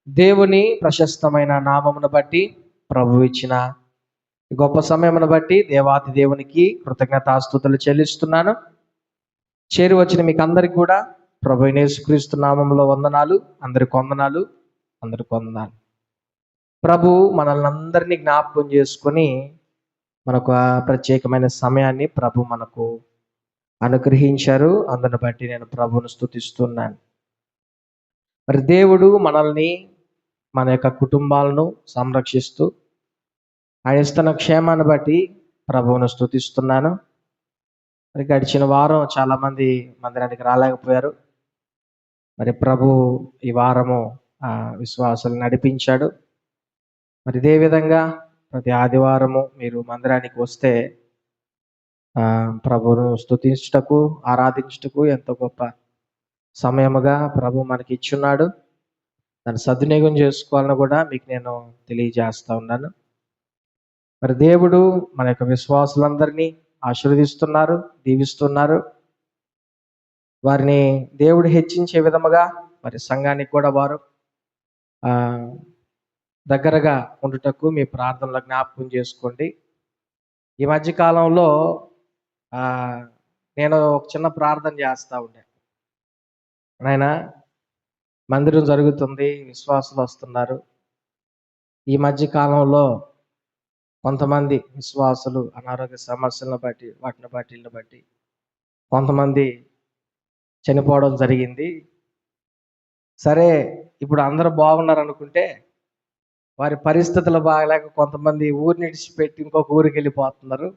దేవుని ప్రశస్తమైన నామమును బట్టి ప్రభు ఇచ్చిన గొప్ప సమయమును బట్టి దేవాతి దేవునికి కృతజ్ఞతాస్తుతులు చెల్లిస్తున్నాను. చేరి వచ్చిన మీకు అందరికి కూడా ప్రభు యేసుక్రీస్తు నామములో వందనాలు. అందరికి వందనాలు. ప్రభు మనల్ని అందరినీ జ్ఞాపకం చేసుకొని మనకు ఆ ప్రత్యేకమైన సమయాన్ని ప్రభు మనకు అనుగ్రహించారు. అందుని బట్టి నేను ప్రభువును స్తుతిస్తున్నాను. మరి దేవుడు మనల్ని, మన యొక్క కుటుంబాలను సంరక్షిస్తూ ఆయన ఇస్తున్న క్షేమాన్ని బట్టి ప్రభువును స్తుతిస్తున్నాను. మరి గడిచిన వారం చాలామంది మందిరానికి రాలేకపోయారు. మరి ప్రభు ఈ వారము విశ్వాసాలు నడిపించాడు. మరి ఇదే విధంగా ప్రతి ఆదివారము మీరు మందిరానికి వస్తే ప్రభువును స్తుతించుటకు, ఆరాధించుటకు ఎంతో గొప్ప సమయముగా ప్రభు మనకి ఇచ్చున్నాడు. దాన్ని సద్వినియోగం చేసుకోవాలని కూడా మీకు నేను తెలియజేస్తా ఉన్నాను. మరి దేవుడు మన యొక్క విశ్వాసులందరినీ ఆశీర్వదిస్తున్నారు, దీవిస్తున్నారు. వారిని దేవుడు హెచ్చించే విధముగా మరి సంఘానికి కూడా వారు దగ్గరగా ఉండుటకు మీ ప్రార్థనలో జ్ఞాపకం చేసుకోండి. ఈ మధ్యకాలంలో నేను ఒక చిన్న ప్రార్థన చేస్తూ ఉండే, నాయనా మందిరం జరుగుతుంది, విశ్వాసులు వస్తున్నారు. ఈ మధ్య కాలంలో కొంతమంది విశ్వాసులు అనారోగ్య సమస్యలను బట్టి వీటిని బట్టి కొంతమంది చనిపోవడం జరిగింది. సరే, ఇప్పుడు అందరూ బాగున్నారు అనుకుంటే వారి పరిస్థితులు బాగలేక కొంతమంది ఊరిని విడిచిపెట్టి ఇంకొక ఊరికి వెళ్ళిపోతున్నారు.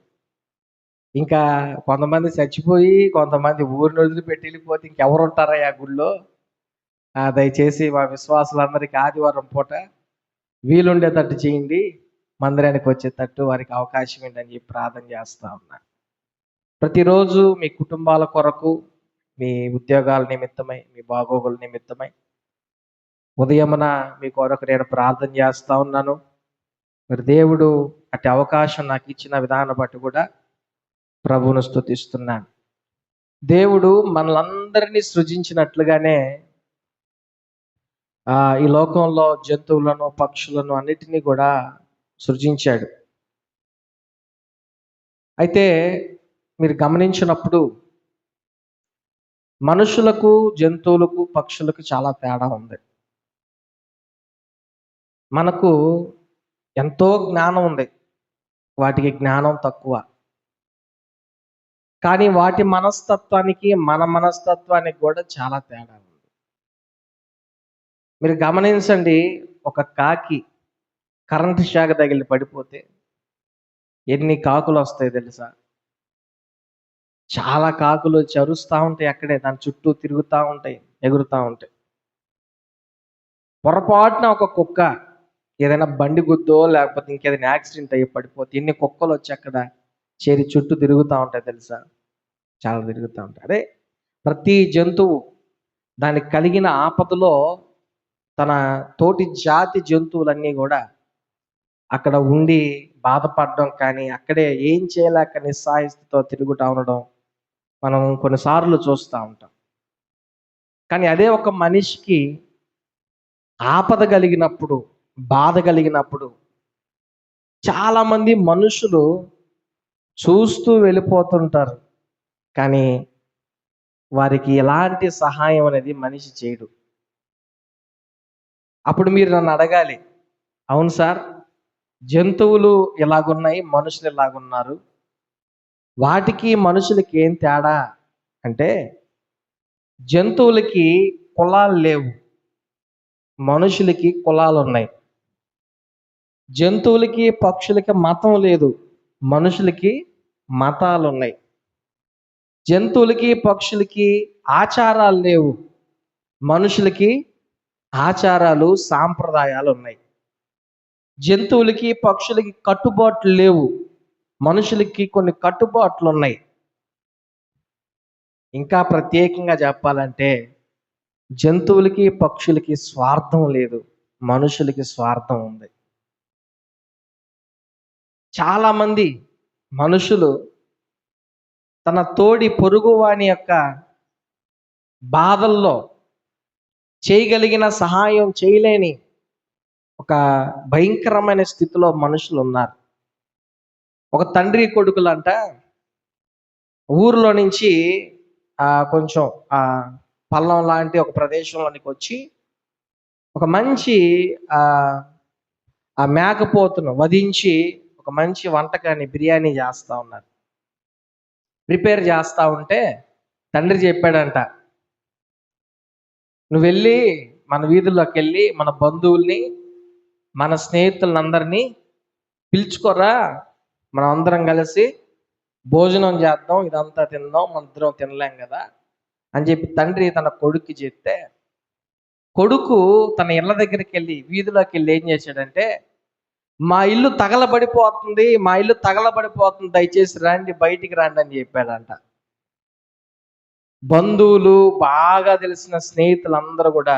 ఇంకా కొంతమంది చచ్చిపోయి కొంతమంది ఊరిని వదిలిపెట్టి వెళ్ళిపోతే ఇంకెవరు ఉంటారా ఆ గుళ్ళో? దయచేసి మా విశ్వాసులందరికీ ఆదివారం పూట వీలుండేటట్టు చేయండి, మందిరానికి వచ్చేటట్టు వారికి అవకాశం ఏంటని చెప్పి ప్రార్థన చేస్తా ఉన్నా. ప్రతిరోజు మీ కుటుంబాల కొరకు, మీ ఉద్యోగాల నిమిత్తమై, మీ బాగోగుల నిమిత్తమై ఉదయమున మీ కొరకు నేను ప్రార్థన చేస్తా ఉన్నాను. మరి దేవుడు అట్టి అవకాశం నాకు ఇచ్చిన విధానం బట్టి కూడా ప్రభువును స్తుతిస్తున్నాను. దేవుడు మనలందరినీ సృజించినట్లుగానే ఈ లోకంలో జంతువులను, పక్షులను అన్నిటినీ కూడా సృజించాడు. అయితే మీరు గమనించినప్పుడు మనుషులకు, జంతువులకు, పక్షులకు చాలా తేడా ఉంది. మనకు ఎంతో జ్ఞానం ఉంది, వాటికి జ్ఞానం తక్కువ. కానీ వాటి మనస్తత్వానికి మన మనస్తత్వానికి కూడా చాలా తేడా ఉంది. మీరు గమనించండి, ఒక కాకి కరెంటు షాక్ తగిలి పడిపోతే ఎన్ని కాకులు వస్తాయి తెలుసా? చాలా కాకులు చరుస్తూ ఉంటాయి, అక్కడే దాని చుట్టూ తిరుగుతూ ఉంటాయి, ఎగురుతూ ఉంటాయి. పొరపాటున ఒక కుక్క ఏదైనా బండి గుద్దో లేకపోతే ఇంకేదైనా యాక్సిడెంట్ అయ్యి పడిపోతే ఎన్ని కుక్కలు వచ్చి అక్కడ చేరి చుట్టూ తిరుగుతూ ఉంటాయి తెలుసా? చాలా తిరుగుతూ ఉంటాయి. అదే ప్రతి జంతువు దానికి కలిగిన ఆపదలో తన తోటి జాతి జంతువులన్నీ కూడా అక్కడ ఉండి బాధపడడం, కానీ అక్కడే ఏం చేయలేక నిస్సాయిస్తూ తిరుగుతూ ఉండడం మనం కొన్నిసార్లు చూస్తూ ఉంటాం. కానీ అదే ఒక మనిషికి ఆపద కలిగినప్పుడు, బాధ కలిగినప్పుడు చాలామంది మనుషులు చూస్తూ వెళ్ళిపోతుంటారు, కానీ వారికి ఎలాంటి సహాయం అనేది మనిషి చేయడు. అప్పుడు మీరు నన్ను అడగాలి, అవును సార్, జంతువులు ఇలాగున్నాయి, మనుషులు ఇలాగున్నారు, వాటికి మనుషులకి ఏం తేడా అంటే, జంతువులకి కులాలు లేవు, మనుషులకి కులాలు ఉన్నాయి. జంతువులకి, పక్షులకి మతం లేదు, మనుషులకి మతాలు ఉన్నాయి. జంతువులకి, పక్షులకి ఆచారాలు లేవు, మనుషులకి ఆచారాలు, సాంప్రదాయాలు ఉన్నాయి. జంతువులకి, పక్షులకి కట్టుబాట్లు లేవు, మనుషులకి కొన్ని కట్టుబాట్లు ఉన్నాయి. ఇంకా ప్రత్యేకంగా చెప్పాలంటే జంతువులకి, పక్షులకి స్వార్థం లేదు, మనుషులకి స్వార్థం ఉంది. చాలామంది మనుషులు తన తోడి పొరుగువాని యొక్క బాధల్లో చేయగలిగిన సహాయం చేయలేని ఒక భయంకరమైన స్థితిలో మనుషులు ఉన్నారు. ఒక తండ్రి కొడుకులంట ఊరిలో నుంచి కొంచెం ఆ పల్లం లాంటి ఒక ప్రదేశంలోనికి వచ్చి ఒక మంచి ఆ ఆ మేకపోతును వధించి ఒక మంచి వంటకాన్ని బిర్యానీ చేస్తా ఉన్నారు. ప్రిపేర్ చేస్తా ఉంటే తండ్రి చెప్పాడంట, నువ్వు వెళ్ళి మన వీధుల్లోకి వెళ్ళి మన బంధువుల్ని మన స్నేహితులందరినీ పిలుచుకోరా, మనం అందరం కలిసి భోజనం చేద్దాం, ఇదంతా తిందాం, మన ఇద్దరం తినలేం కదా అని చెప్పి తండ్రి తన కొడుక్కి చెప్తే, కొడుకు తన ఇళ్ళ దగ్గరికి వెళ్ళి వీధిలోకి వెళ్ళి ఏం చేశాడంటే, మా ఇల్లు తగలబడిపోతుంది, మా ఇల్లు తగలబడిపోతుంది, దయచేసి రండి, బయటికి రండి అని చెప్పాడంట. బంధువులు, బాగా తెలిసిన స్నేహితులందరూ కూడా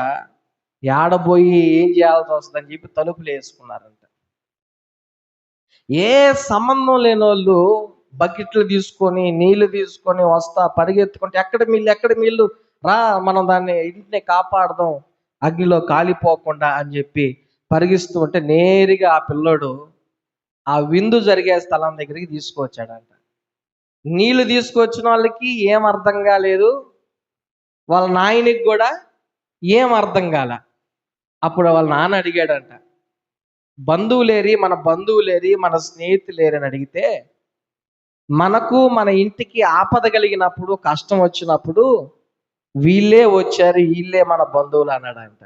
ఏడబోయి ఏం చేయాల్సి వస్తుందని చెప్పి తలుపులు వేసుకున్నారంట. ఏ సంబంధం లేని వాళ్ళు బకెట్లు తీసుకొని నీళ్లు తీసుకొని వస్తా పరిగెత్తుకుంటే, ఎక్కడ మీళ్ళు రా, మనం దాన్ని ఇంటిని కాపాడదాం అగ్నిలో కాలిపోకుండా అని చెప్పి పరిగిస్తూ ఉంటే నేరుగా ఆ పిల్లోడు ఆ విందు జరిగే స్థలం దగ్గరికి తీసుకొచ్చాడంట. నీళ్లు తీసుకొచ్చిన వాళ్ళకి ఏం అర్థం కాలేదు, వాళ్ళ నాయనికి కూడా ఏం అర్థం కాల. అప్పుడు వాళ్ళ నాన్న అడిగాడంట, బంధువులేరి, మన బంధువులేరి, మన స్నేహితులేరి అని అడిగితే, మనకు మన ఇంటికి ఆపద కలిగినప్పుడు, కష్టం వచ్చినప్పుడు వీళ్ళే వచ్చారు, వీళ్ళే మన బంధువులు అన్నాడంట.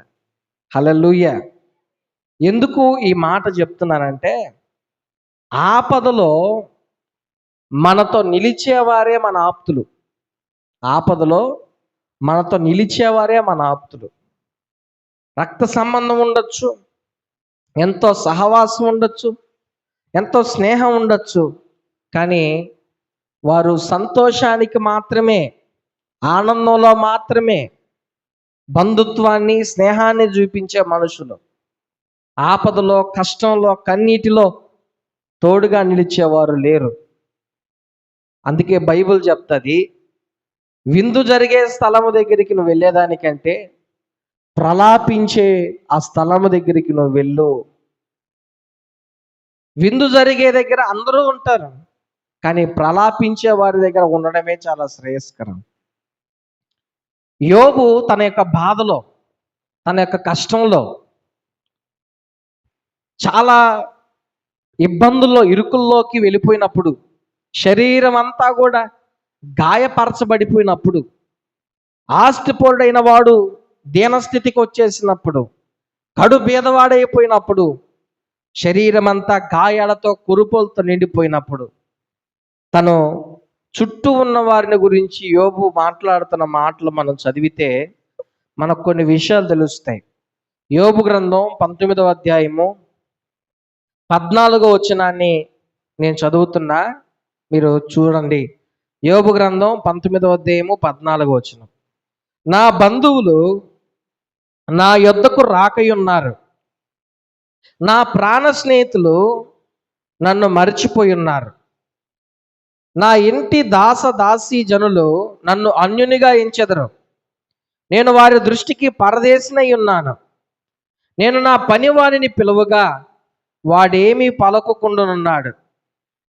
హల్లెలూయా. ఎందుకు ఈ మాట చెప్తున్నానంటే, ఆపదలో మనతో నిలిచేవారే మన ఆప్తులు. ఆపదలో మనతో నిలిచేవారే మన ఆప్తులు. రక్త సంబంధం ఉండొచ్చు, ఎంతో సహవాసం ఉండొచ్చు, ఎంతో స్నేహం ఉండొచ్చు, కానీ వారు సంతోషానికి మాత్రమే, ఆనందంలో మాత్రమే బంధుత్వాన్ని, స్నేహాన్ని చూపించే మనుషులు. ఆపదలో, కష్టంలో, కన్నీటిలో తోడుగా నిలిచేవారు లేరు. అందుకే బైబిల్ చెప్తుంది, విందు జరిగే స్థలము దగ్గరికి నువ్వు వెళ్ళేదానికంటే ప్రలాపించే ఆ స్థలము దగ్గరికి నువ్వు వెళ్ళు. విందు జరిగే దగ్గర అందరూ ఉంటారు, కానీ ప్రలాపించే వారి దగ్గర ఉండడమే చాలా శ్రేయస్కరం. యోబు తన యొక్క బాధలో, తన యొక్క కష్టంలో, చాలా ఇబ్బందుల్లో, ఇరుకుల్లోకి వెళ్ళిపోయినప్పుడు, శరీరం అంతా కూడా గాయపరచబడిపోయినప్పుడు, ఆస్తిపరుడైన వాడు దీనస్థితికి వచ్చేసినప్పుడు, కడు బీదవాడైపోయినప్పుడు, శరీరం అంతా గాయాలతో, కురుపులతో నిండిపోయినప్పుడు, తను చుట్టూ ఉన్న వారిని గురించి యోబు మాట్లాడుతున్న మాటలు మనం చదివితే మనకు కొన్ని విషయాలు తెలుస్తాయి. యోబు గ్రంథం 19వ అధ్యాయము 14వ వచనాన్ని నేను చదువుతున్నా, మీరు చూడండి. యోబు గ్రంథం 19వ అధ్యాయము 14వ వచనం. నా బంధువులు నా యొద్దకు రాకయున్నారు, నా ప్రాణ స్నేహితులు నన్ను మర్చిపోయి ఉన్నారు. నా ఇంటి దాసీ జనులు నన్ను అన్యునిగా ఎంచెదరు. నేను వారి దృష్టికి పరదేశినై ఉన్నాను. నేను నా పనివాడిని పిలువగా వాడేమీ పలకకుండానున్నాడు.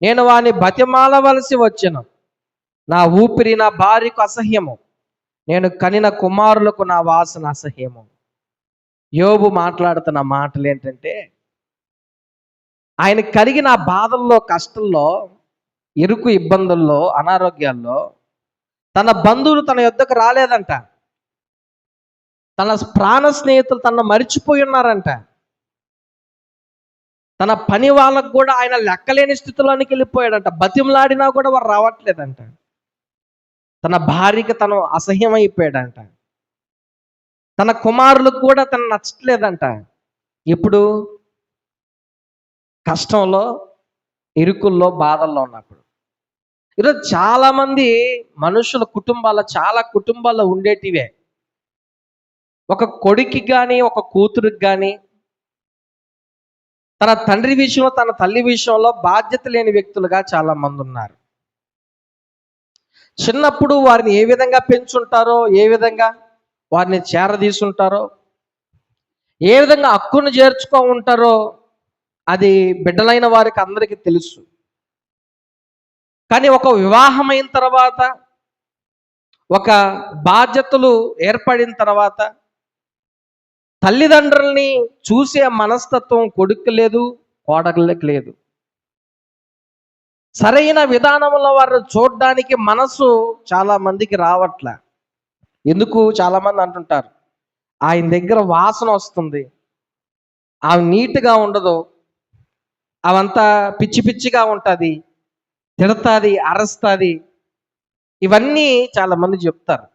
నేను వాని బతిమాలవలసి వచ్చెను. నా ఊపిరి నా భార్యకు అసహ్యము, నేను కనిన కుమారులకు నా వాసన అసహ్యము. యోబు మాట్లాడుతున్న మాటలు ఏంటంటే, ఆయన కలిగిన బాధల్లో, కష్టంలో, ఇరుకు ఇబ్బందుల్లో, అనారోగ్యాల్లో తన బంధువులు తన యొద్దకు రాలేదంట. తన ప్రాణ స్నేహితులు తనను మరిచిపోయి ఉన్నారంట. తన పని వాళ్ళకు కూడా ఆయన లెక్కలేని స్థితిలోనికి వెళ్ళిపోయాడంట. బతిమలాడినా కూడా వారు రావట్లేదంట. తన భార్యకి తను అసహ్యమైపోయాడంట. తన కుమారులకు కూడా తను నచ్చట్లేదంట. ఇప్పుడు కష్టంలో, ఇరుకుల్లో, బాధల్లో ఉన్నప్పుడు. ఈరోజు చాలామంది మనుషుల చాలా కుటుంబాల్లో ఉండేటివే. ఒక కొడుక్కి కానీ, ఒక కూతురికి కానీ, తన తండ్రి విషయంలో, తన తల్లి విషయంలో బాధ్యత లేని వ్యక్తులుగా చాలా మంది ఉన్నారు. చిన్నప్పుడు వారిని ఏ విధంగా పెంచుంటారో, ఏ విధంగా వారిని చేరదీసుంటారో, ఏ విధంగా హక్కును చేర్చుకో ఉంటారో అది బిడ్డలైన వారికి అందరికీ తెలుసు. కానీ ఒక వివాహమైన తర్వాత, ఒక బాధ్యతలు ఏర్పడిన తర్వాత తల్లిదండ్రుల్ని చూసే మనస్తత్వం కొడుకు లేదు, కోడళ్ళకి లేదు. సరైన విధానంలో వారు చూడడానికి మనసు చాలా మందికి రావట్లే. ఎందుకు చాలామంది అంటుంటారు, ఆయన దగ్గర వాసన వస్తుంది, ఆమె నీట్గా ఉండదు, అవంతా పిచ్చి పిచ్చిగా ఉంటుంది, తిడతాది, అరస్తుంది, ఇవన్నీ చాలామంది చెప్తారు.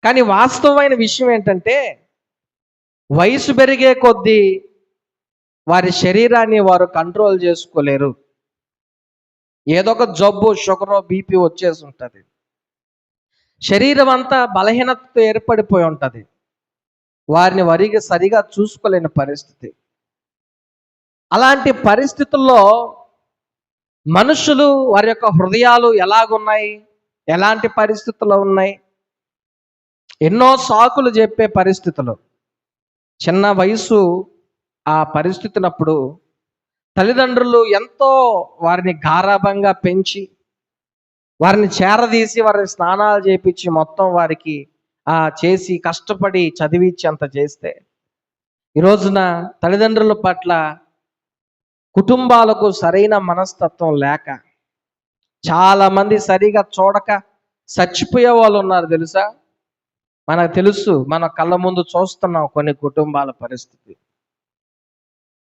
కానీ వాస్తవమైన విషయం ఏంటంటే, వయసు పెరిగే కొద్దీ వారి శరీరాన్ని వారు కంట్రోల్ చేసుకోలేరు. ఏదో ఒక జబ్బు, షుగరో, బీపీ వచ్చేసి ఉంటుంది. శరీరం అంతా బలహీనతతో ఏర్పడిపోయి ఉంటుంది. వారిని సరిగా చూసుకోలేని పరిస్థితి. అలాంటి పరిస్థితుల్లో మనుషులు వారి యొక్క హృదయాలు ఎలాగున్నాయి, ఎలాంటి పరిస్థితుల్లో ఉన్నాయి, ఎన్నో సాకులు చెప్పే పరిస్థితులు. చిన్న వయసు ఆ పరిస్థితినప్పుడు తల్లిదండ్రులు ఎంతో వారిని గారాబంగా పెంచి, వారిని చేరదీసి, వారిని స్నానాలు చేపించి, మొత్తం వారికి చేసి కష్టపడి చదివించి అంత చేస్తే, ఈ రోజున తల్లిదండ్రుల పట్ల కుటుంబాలకు సరైన మనస్తత్వం లేక చాలామంది సరిగా చూడక చచ్చిపోయే వాళ్ళు ఉన్నారు తెలుసా. మనకు తెలుసు, మన కళ్ళ ముందు చూస్తున్నాం కొన్ని కుటుంబాల పరిస్థితి.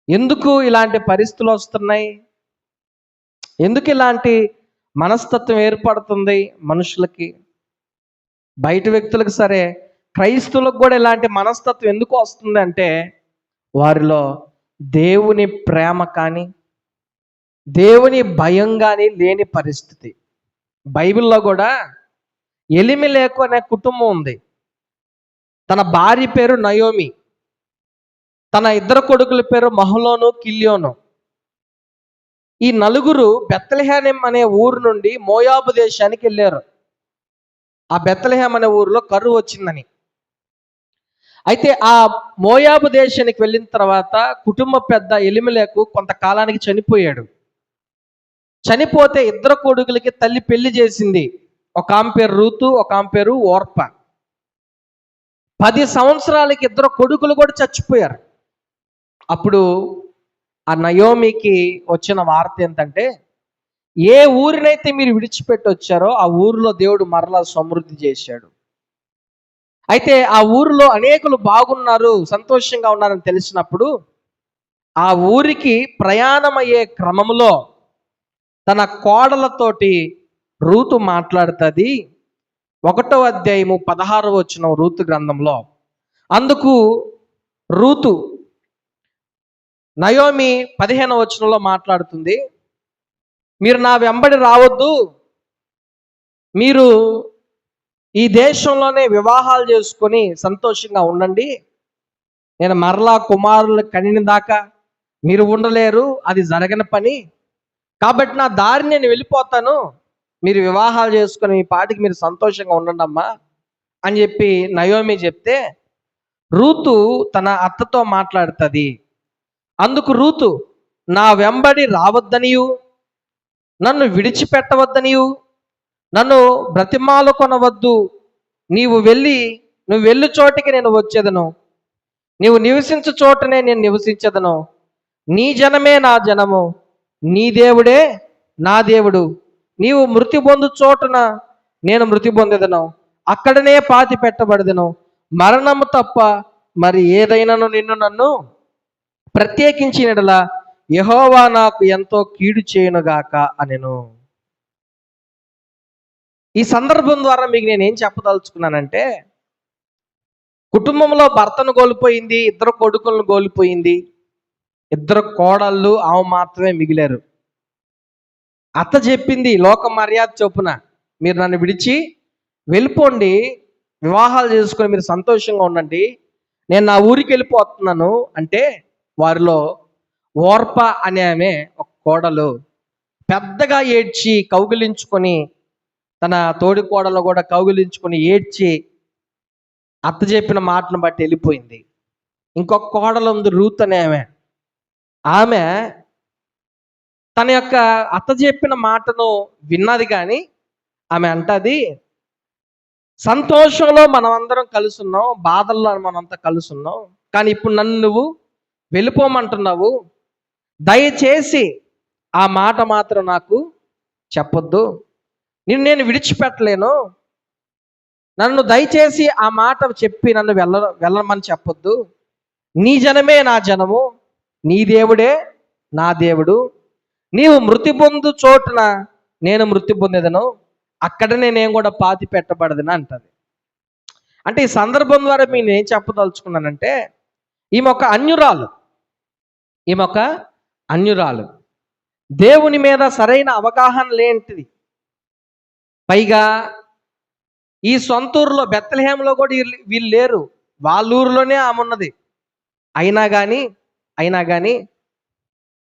ఎందుకు ఇలాంటి పరిస్థితులు వస్తున్నాయి? ఎందుకు ఇలాంటి మనస్తత్వం ఏర్పడుతుంది మనుషులకి? బయట వ్యక్తులకు సరే, క్రైస్తవులకు కూడా ఇలాంటి మనస్తత్వం ఎందుకు వస్తుంది అంటే, వారిలో దేవుని ప్రేమ కానీ, దేవుని భయం కానీ లేని పరిస్థితి. బైబిల్లో కూడా ఎలిమెలెకు అనే కుటుంబం ఉంది. తన భార్య పేరు నయోమి, తన ఇద్దరు కొడుకుల పేరు మహలోను, కిల్యోను. ఈ నలుగురు బెత్లెహేం అనే ఊరు నుండి మోయాబు దేశానికి వెళ్ళారు. ఆ బెత్లెహేం అనే ఊరిలో కరువు వచ్చిందని. అయితే ఆ మోయాబు దేశానికి వెళ్ళిన తర్వాత కుటుంబ పెద్ద ఎలిమెలెకు కొంతకాలానికి చనిపోయాడు. చనిపోతే ఇద్దరు కొడుకులకి తల్లి పెళ్లి చేసింది. ఒక ఆమె పేరు రూతు, ఒక ఆమె పేరు ఓర్ప. 10 సంవత్సరాలకి ఇద్దరు కొడుకులు కూడా చచ్చిపోయారు. అప్పుడు ఆ నయోమికి వచ్చిన వార్త ఏంటంటే, ఏ ఊరినైతే మీరు విడిచిపెట్టి వచ్చారో ఆ ఊరిలో దేవుడు మరలా సమృద్ధి చేశాడు. అయితే ఆ ఊరిలో అనేకులు బాగున్నారు, సంతోషంగా ఉన్నారని తెలిసినప్పుడు ఆ ఊరికి ప్రయాణం అయ్యే క్రమంలో తన కోడలతోటి రూతు మాట్లాడుతుంది. 1వ అధ్యాయము 16వ వచనం రూతు గ్రంథంలో. అందుకు రూతు నయోమి 15వ వచనంలో మాట్లాడుతుంది, మీరు నా వెంబడి రావద్దు, మీరు ఈ దేశంలోనే వివాహాలు చేసుకొని సంతోషంగా ఉండండి. నేను మరలా కుమారులు కనిన దాకా మీరు ఉండలేరు, అది జరగని పని. కాబట్టి నా దారి నేను వెళ్ళిపోతాను, మీరు వివాహాలు చేసుకొని మీ పాటికి మీరు సంతోషంగా ఉండండి అమ్మా అని చెప్పి నయోమి చెప్తే, రూతు తన అత్తతో మాట్లాడుతుంది. అందుకు రూతు, నా వెంబడి రావద్దనియు, నన్ను విడిచిపెట్టవద్దనియు, నన్ను బ్రతిమాలు కొనవద్దు, నువ్వు వెళ్ళు చోటికి నేను వచ్చేదను, నీవు నివసించు చోటనే నేను నివసించదను, నీ జనమే నా జనము, నీ దేవుడే నా దేవుడు, నీవు మృతి పొందు చోటున నేను మృతి పొందేదను, అక్కడనే పాతి పెట్టబడదను, మరణము తప్ప మరి ఏదైనాను నన్ను ప్రత్యేకించినట్లా యెహోవా నాకు ఎంతో కీడు చేయనుగాక అనెను. ఈ సందర్భం ద్వారా మీకు నేను ఏం చెప్పదలుచుకున్నానంటే, కుటుంబంలో భర్తను కోల్పోయింది, ఇద్దరు కొడుకులను కోల్పోయింది, ఇద్దరు కోడళ్ళు ఆమె మాత్రమే మిగిలారు. అత్త చెప్పింది లోక మర్యాద చొప్పున, మీరు నన్ను విడిచి వెళ్ళిపోండి, వివాహాలు చేసుకొని మీరు సంతోషంగా ఉండండి, నేను నా ఊరికి వెళ్ళిపోతున్నాను అంటే, వారిలో ఓర్ప అనే ఆమె ఒక కోడలు పెద్దగా ఏడ్చి కౌగిలించుకొని, తన తోడి కోడలు కూడా కౌగిలించుకొని ఏడ్చి అత్త చెప్పిన మాటను బట్టి వెళ్ళిపోయింది. ఇంకొక కోడలు ఉంది రూత్ అనే ఆమె తన యొక్క అత్త చెప్పిన మాటను విన్నది, కానీ ఆమె అంటది, సంతోషంలో మనం అందరం కలిసి ఉన్నాం, బాధల్లో మనంతా కలిసి ఉన్నాం, కానీ ఇప్పుడు నన్ను నువ్వు వెళ్ళిపోమంటున్నావు, దయచేసి ఆ మాట మాత్రం నాకు చెప్పొద్దు, నేను విడిచిపెట్టలేను, నన్ను దయచేసి ఆ మాట చెప్పి నన్ను వెళ్ళమని చెప్పొద్దు, నీ జనమే నా జనము, నీ దేవుడే నా దేవుడు, నీవు మృతి పొందు చోటున నేను మృతి పొందేదను, అక్కడనే నేను కూడా పాతి పెట్టబడదని అంటది. అంటే ఈ సందర్భం ద్వారా నేను ఏం చెప్పదలుచుకున్నానంటే, ఈమె ఒక అన్యురాలు, దేవుని మీద సరైన అవగాహన లేనిది. పైగా ఈ సొంత ఊరిలో బెత్లెహేంలో కూడా వీళ్ళు లేరు, వాళ్ళ ఊరిలోనే ఆమె ఉన్నది. అయినా కానీ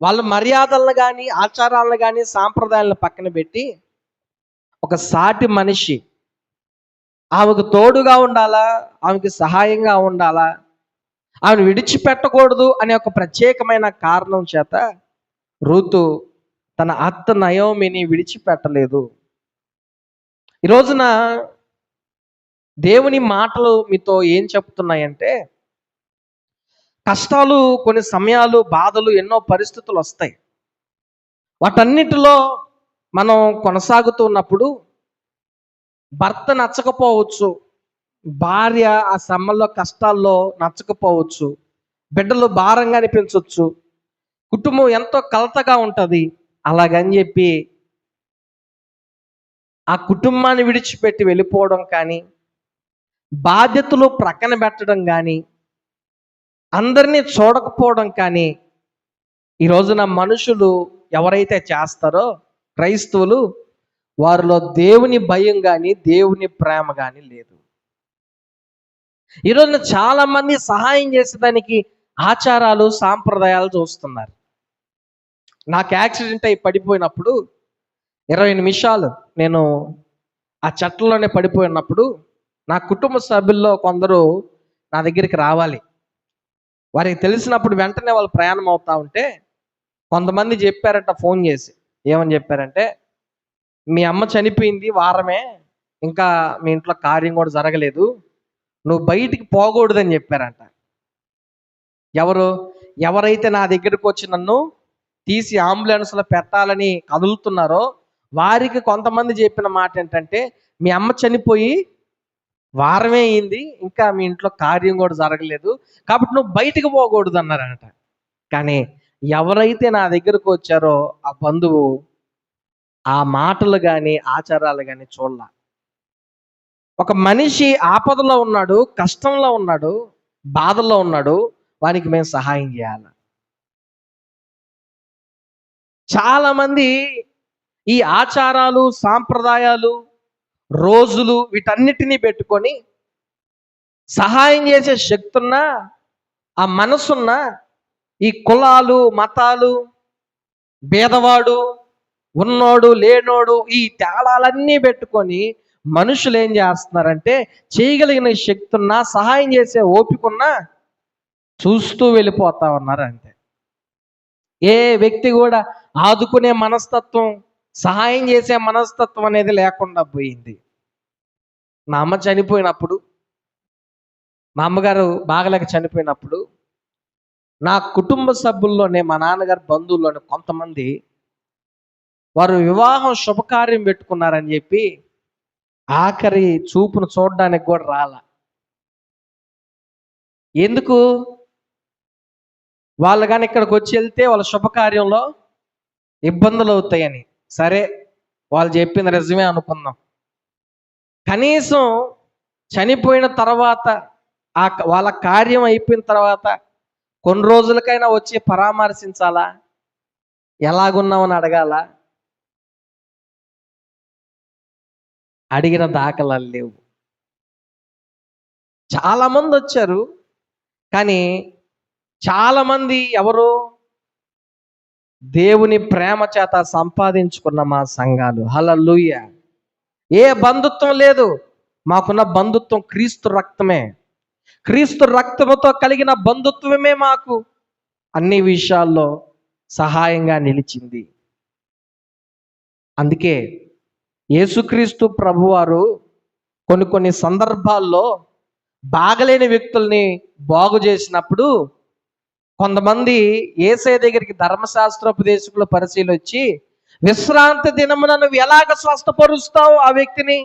వాళ్ళ మర్యాదలను కానీ ఆచారాలను కానీ సాంప్రదాయాలను పక్కన పెట్టి ఒక సాటి మనిషి ఆమెకు తోడుగా ఉండాలా, ఆమెకు సహాయంగా ఉండాలా, ఆమెను విడిచిపెట్టకూడదు అనే ఒక ప్రత్యేకమైన కారణం చేత రూతు తన అత్త నయోమిని విడిచిపెట్టలేదు. ఈ రోజున దేవుని మాటలు మీతో ఏం చెప్తున్నాయంటే, కష్టాలు, కొన్ని సమయాలు, బాధలు, ఎన్నో పరిస్థితులు వస్తాయి. వాటన్నిటిలో మనం కొనసాగుతున్నప్పుడు భర్త నచ్చకపోవచ్చు, భార్య ఆ శ్రమల్లో కష్టాల్లో నచ్చకపోవచ్చు, బిడ్డలు భారంగా అనిపించవచ్చు, కుటుంబం ఎంతో కలతగా ఉంటుంది. అలాగని చెప్పి ఆ కుటుంబాన్ని విడిచిపెట్టి వెళ్ళిపోవడం కానీ, బాధ్యతలు ప్రక్కన పెట్టడం కానీ, అందరినీ చూడకపోవడం కానీ ఈ రోజున మనుషులు ఎవరైతే చేస్తారో, క్రైస్తవులు, వారిలో దేవుని భయం కానీ దేవుని ప్రేమ కానీ లేదు. ఈ రోజున చాలా మంది సహాయం చేసేదానికి ఆచారాలు సాంప్రదాయాలు చూస్తున్నారు. నాకు యాక్సిడెంట్ అయి పడిపోయినప్పుడు 20 నిమిషాలు నేను ఆ చెట్లలోనే పడిపోయినప్పుడు నా కుటుంబ సభ్యుల్లో కొందరు నా దగ్గరికి రావాలి. వారికి తెలిసినప్పుడు వెంటనే వాళ్ళు ప్రయాణం అవుతా ఉంటే కొంతమంది చెప్పారంట, ఫోన్ చేసి ఏమని చెప్పారంటే, మీ అమ్మ చనిపోయింది వారమే, ఇంకా మీ ఇంట్లో కార్యం కూడా జరగలేదు, నువ్వు బయటికి పోకూడదని చెప్పారంట. ఎవరైతే నా దగ్గరికి వచ్చి నన్ను తీసి అంబులెన్స్లో పెట్టాలని కదులుతున్నారో వారికి కొంతమంది చెప్పిన మాట ఏంటంటే, మీ అమ్మ చనిపోయి వారమే అయింది, ఇంకా మీ ఇంట్లో కార్యం కూడా జరగలేదు, కాబట్టి నువ్వు బయటికి పోకూడదు అన్నారట. కానీ ఎవరైతే నా దగ్గరకు వచ్చారో ఆ బంధువు ఆ మాటలు కానీ ఆచారాలు కానీ చూడాల. ఒక మనిషి ఆపదలో ఉన్నాడు, కష్టంలో ఉన్నాడు, బాధల్లో ఉన్నాడు, వానికి మేము సహాయం చేయాలి. చాలామంది ఈ ఆచారాలు, సాంప్రదాయాలు, రోజులు వీటన్నిటినీ పెట్టుకొని సహాయం చేసే శక్తి ఉన్నా, ఆ మనసున్నా, ఈ కులాలు, మతాలు, భేదవాడు, ఉన్నోడు, లేనోడు, ఈ తేడాలన్నీ పెట్టుకొని మనుషులు ఏం చేస్తున్నారంటే, చేయగలిగిన శక్తి ఉన్నా, సహాయం చేసే ఓపిక ఉన్నా చూస్తూ వెళ్ళిపోతా ఉన్నారు అంతే. ఏ వ్యక్తి కూడా ఆదుకునే మనస్తత్వం, సహాయం చేసే మనస్తత్వం అనేది లేకుండా పోయింది. మా అమ్మ చనిపోయినప్పుడు, మా అమ్మగారు బాగలేక చనిపోయినప్పుడు నా కుటుంబ సభ్యుల్లోనే, మా నాన్నగారి బంధువుల్లోనే కొంతమంది వారు వివాహం శుభకార్యం పెట్టుకున్నారని చెప్పి ఆఖరి చూపును చూడడానికి కూడా రాల. ఎందుకు? వాళ్ళు కానీ ఇక్కడికి వచ్చి వెళ్తే వాళ్ళ శుభకార్యంలో ఇబ్బందులు అవుతాయని. సరే, వాళ్ళు చెప్పింది నిజమే అనుకుందాం. కనీసం చనిపోయిన తర్వాత వాళ్ళ కార్యం అయిపోయిన తర్వాత కొన్ని రోజులకైనా వచ్చి పరామర్శించాలా, ఎలాగున్నామని అడగాల? అడిగిన దాఖలాలు లేవు. చాలామంది వచ్చారు, కానీ చాలామంది ఎవరు? దేవుని ప్రేమ చేత సంపాదించుకున్న మా సంఘాలు. హల్లెలూయా. ఏ బంధుత్వం లేదు, మాకున్న బంధుత్వం క్రీస్తు రక్తమే. క్రీస్తు రక్తముతో కలిగిన బంధుత్వమే మాకు అన్ని విషయాల్లో సహాయంగా నిలిచింది. అందుకే యేసుక్రీస్తు ప్రభువారు కొన్ని సందర్భాల్లో బాగలేని వ్యక్తుల్ని బాగు చేసినప్పుడు కొంతమంది యేసయ్య దగ్గరికి ధర్మశాస్త్రోపదేశకులు పరిశీలి వచ్చి, విశ్రాంతి దినమున నువ్వు ఎలాగ స్వస్థపరుస్తావు ఆ వ్యక్తిని?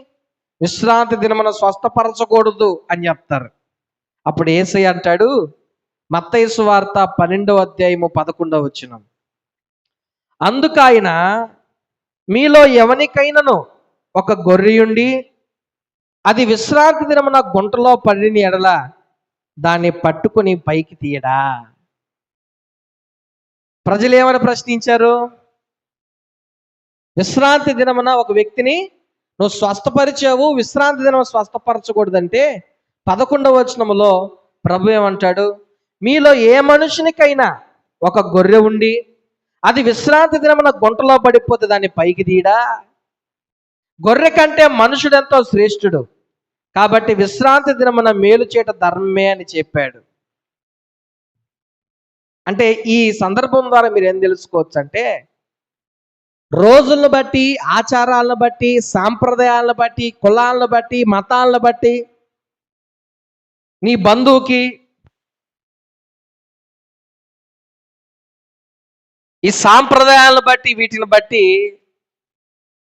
విశ్రాంతి దినమున స్వస్థపరచకూడదు అని చెప్తారు. అప్పుడు యేసయ్య అంటాడు, మత్తయి సువార్త 12వ అధ్యాయము 11వ వచనం, అందుకు ఆయన, మీలో ఎవనికైనను ఒక గొర్రెయుండి అది విశ్రాంతి దినమున గుంటలో పడిన ఎడల దాన్ని పట్టుకుని పైకి తీయడా? ప్రజలు ఏమని ప్రశ్నించారు? విశ్రాంతి దినమున ఒక వ్యక్తిని నువ్వు స్వస్థపరిచావు, విశ్రాంతి దినం స్వస్థపరచకూడదంటే 11వ వచనములో ప్రభు ఏమంటాడు, మీలో ఏ మనుషునికైనా ఒక గొర్రె ఉండి అది విశ్రాంతి దినమున గుంటలో పడిపోతే దాన్ని పైకి తీయడా? గొర్రె కంటే మనుషుడు ఎంతో శ్రేష్ఠుడు, కాబట్టి విశ్రాంతి దినమున మేలు చేయట ధర్మమే అని చెప్పాడు. అంటే ఈ సందర్భం ద్వారా మీరు ఏం తెలుసుకోవచ్చు అంటే, రోజులను బట్టి, ఆచారాలను బట్టి, సాంప్రదాయాలను బట్టి, కులాలను బట్టి, మతాలను బట్టి, నీ బంధువుకి ఈ సాంప్రదాయాలను బట్టి, వీటిని బట్టి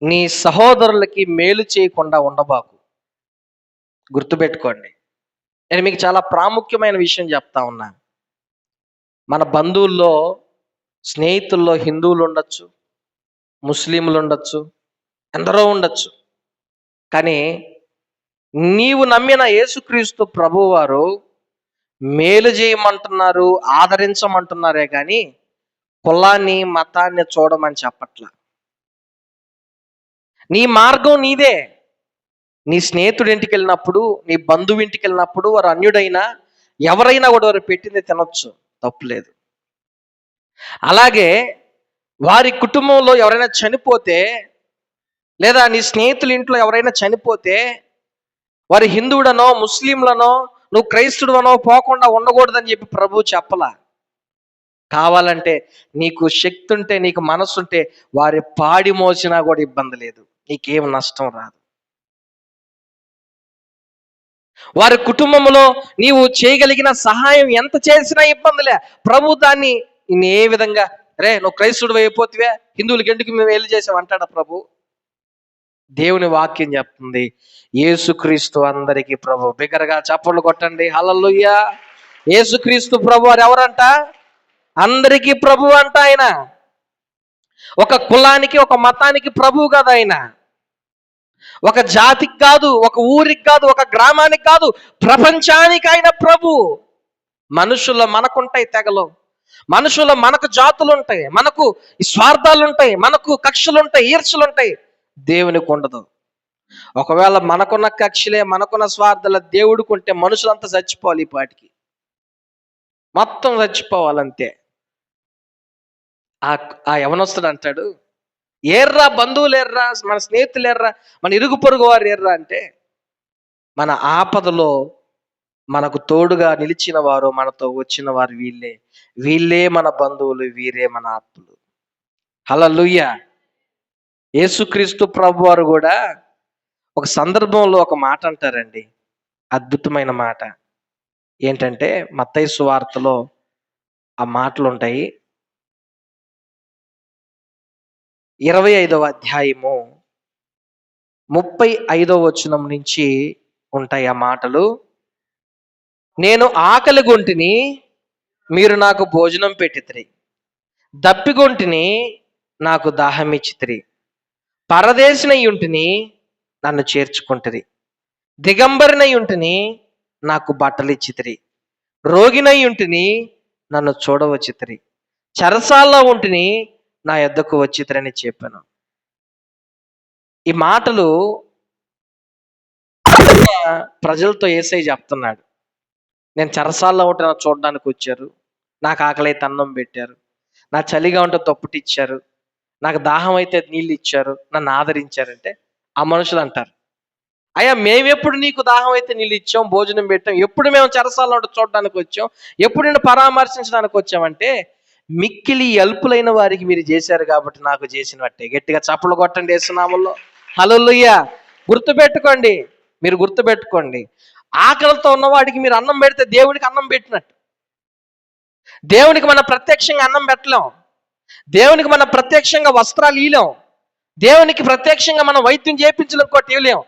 నీ సహోదరులకి మేలు చేయకుండా ఉండబాకు. గుర్తుపెట్టుకోండి. నేను మీకు చాలా ప్రాముఖ్యమైన విషయం చెప్తా ఉన్నా. మన బంధువుల్లో, స్నేహితుల్లో హిందువులు ఉండొచ్చు, ముస్లింలు ఉండొచ్చు, ఎందరో ఉండొచ్చు. కానీ నీవు నమ్మిన యేసుక్రీస్తు ప్రభువారు మేలు చేయమంటున్నారు, ఆదరించమంటున్నారే కానీ కులాన్ని, మతాన్ని చూడమని చెప్పట్లా. నీ మార్గం నీదే. నీ స్నేహితుడి ఇంటికి వెళ్ళినప్పుడు, నీ బంధువు ఇంటికి వెళ్ళినప్పుడు, వారు అన్యుడైనా ఎవరైనా కూడా వారు పెట్టింది తినొచ్చు, తప్పులేదు. అలాగే వారి కుటుంబంలో ఎవరైనా చనిపోతే, లేదా నీ స్నేహితుల ఇంట్లో ఎవరైనా చనిపోతే, వారి హిందువుడనో ముస్లింలనో నువ్వు క్రైస్తుడువనో పోకుండా ఉండకూడదని చెప్పి ప్రభు చెప్పలా. కావాలంటే నీకు శక్తి ఉంటే, నీకు మనసు ఉంటే వారి పాడి మోసినా కూడా ఇబ్బంది లేదు, నీకేం నష్టం రాదు. వారి కుటుంబంలో నీవు చేయగలిగిన సహాయం ఎంత చేసినా ఇబ్బందిలే. ప్రభు దాన్ని ఏ విధంగా, రే నువ్వు క్రైస్తుడు అయిపోతివే, హిందువులకి ఎందుకు మేము వెళ్ళి చేసావు అంటాడా ప్రభు? దేవుని వాక్యం చెప్తుంది, యేసుక్రీస్తు అందరికీ ప్రభు. బిగ్గరగా చప్పట్లు కొట్టండి, హల్లెలూయా. యేసుక్రీస్తు ప్రభు వారు ఎవరంట? అందరికీ ప్రభు అంట. ఆయన ఒక కులానికి, ఒక మతానికి ప్రభు కాదు. ఆయన ఒక జాతికి కాదు, ఒక ఊరికి కాదు, ఒక గ్రామానికి కాదు, ప్రపంచానికి ఆయన ప్రభు. మనుషుల్లో మనకుంటాయి తెగలు, మనుషుల్లో మనకు జాతులు ఉంటాయి, మనకు స్వార్థాలు ఉంటాయి, మనకు కక్షలు ఉంటాయి, ఈర్ష్యలు ఉంటాయి. దేవునికి ఉండదు. ఒకవేళ మనకున్న కక్షలే, మనకున్న స్వార్థాల దేవుడికి ఉంటే మనుషులంతా చచ్చిపోవాలి, ఈ పాటికి మొత్తం చచ్చిపోవాలంతే. ఆ యవనస్తుడు అంటాడు, ఏర్రా బంధువులు ఏర్రా, మన స్నేహితులు ఏర్రా, మన ఇరుగు పొరుగు వారు ఏర్రా అంటే, మన ఆపదలో మనకు తోడుగా నిలిచిన వారు, మనతో వచ్చిన వారు వీళ్ళే మన బంధువులు, వీరే మన ఆత్మలు. హల్లెలూయా. యేసుక్రీస్తు ప్రభు వారు కూడా ఒక సందర్భంలో ఒక మాట అంటారండి, అద్భుతమైన మాట. ఏంటంటే మత్తయి సువార్తలో ఆ మాటలు ఉంటాయి. 25వ అధ్యాయము 35వ వచనం నుంచి ఉంటాయి ఆ మాటలు. నేను ఆకలిగొంటిని, మీరు నాకు భోజనం పెట్టితిరి, దప్పిగొంటిని, నాకు దాహం ఇచ్చితిరి, పరదేశినయ్యుంటిని, నన్ను చేర్చుకుంటిరి, దిగంబరినయ్యుంటిని, నాకు బట్టలు ఇచ్చితిరి, రోగినయ్యుంటిని, నన్ను చూడవచ్చితిరి, చెరసాల్లో ఉంటిని, నా యొద్దకు వచ్చితిరని చెప్పాను. ఈ మాటలు ప్రజలతో యేసయ్య చెప్తున్నాడు. నేను చెరసాల్లో ఉంటే నన్ను చూడడానికి వచ్చారు, నాకు ఆకలి అయితే అన్నం పెట్టారు, నా చలిగా ఉంటే దుప్పటిచ్చారు, నాకు దాహం అయితే నీళ్ళు ఇచ్చారు, నన్ను ఆదరించారంటే ఆ మనుషులు అంటారు, అయ్యా మేమెప్పుడు నీకు దాహం అయితే నీళ్ళు ఇచ్చాం, భోజనం పెట్టాం, ఎప్పుడు మేము చెరసాలలో చూడడానికి వచ్చాం, ఎప్పుడు నేను పరామర్శించడానికి వచ్చామంటే మిక్కిలి అల్పులైన వారికి మీరు చేశారు కాబట్టి నాకు చేసినట్టే. గట్టిగా చప్పలు కొట్టండి యేసునామంలో. హల్లెలూయా. గుర్తుపెట్టుకోండి, మీరు గుర్తుపెట్టుకోండి, ఆకలితో ఉన్నవాడికి మీరు అన్నం పెడితే దేవునికి అన్నం పెట్టినట్టు. దేవునికి మనం ప్రత్యక్షంగా అన్నం పెట్టలేం, దేవునికి మనం ప్రత్యక్షంగా వస్త్రాలు ఇవ్వలేం, దేవునికి ప్రత్యక్షంగా మనం వైద్యం చేయించలేం, ఇంకోటి ఇవ్వలేం.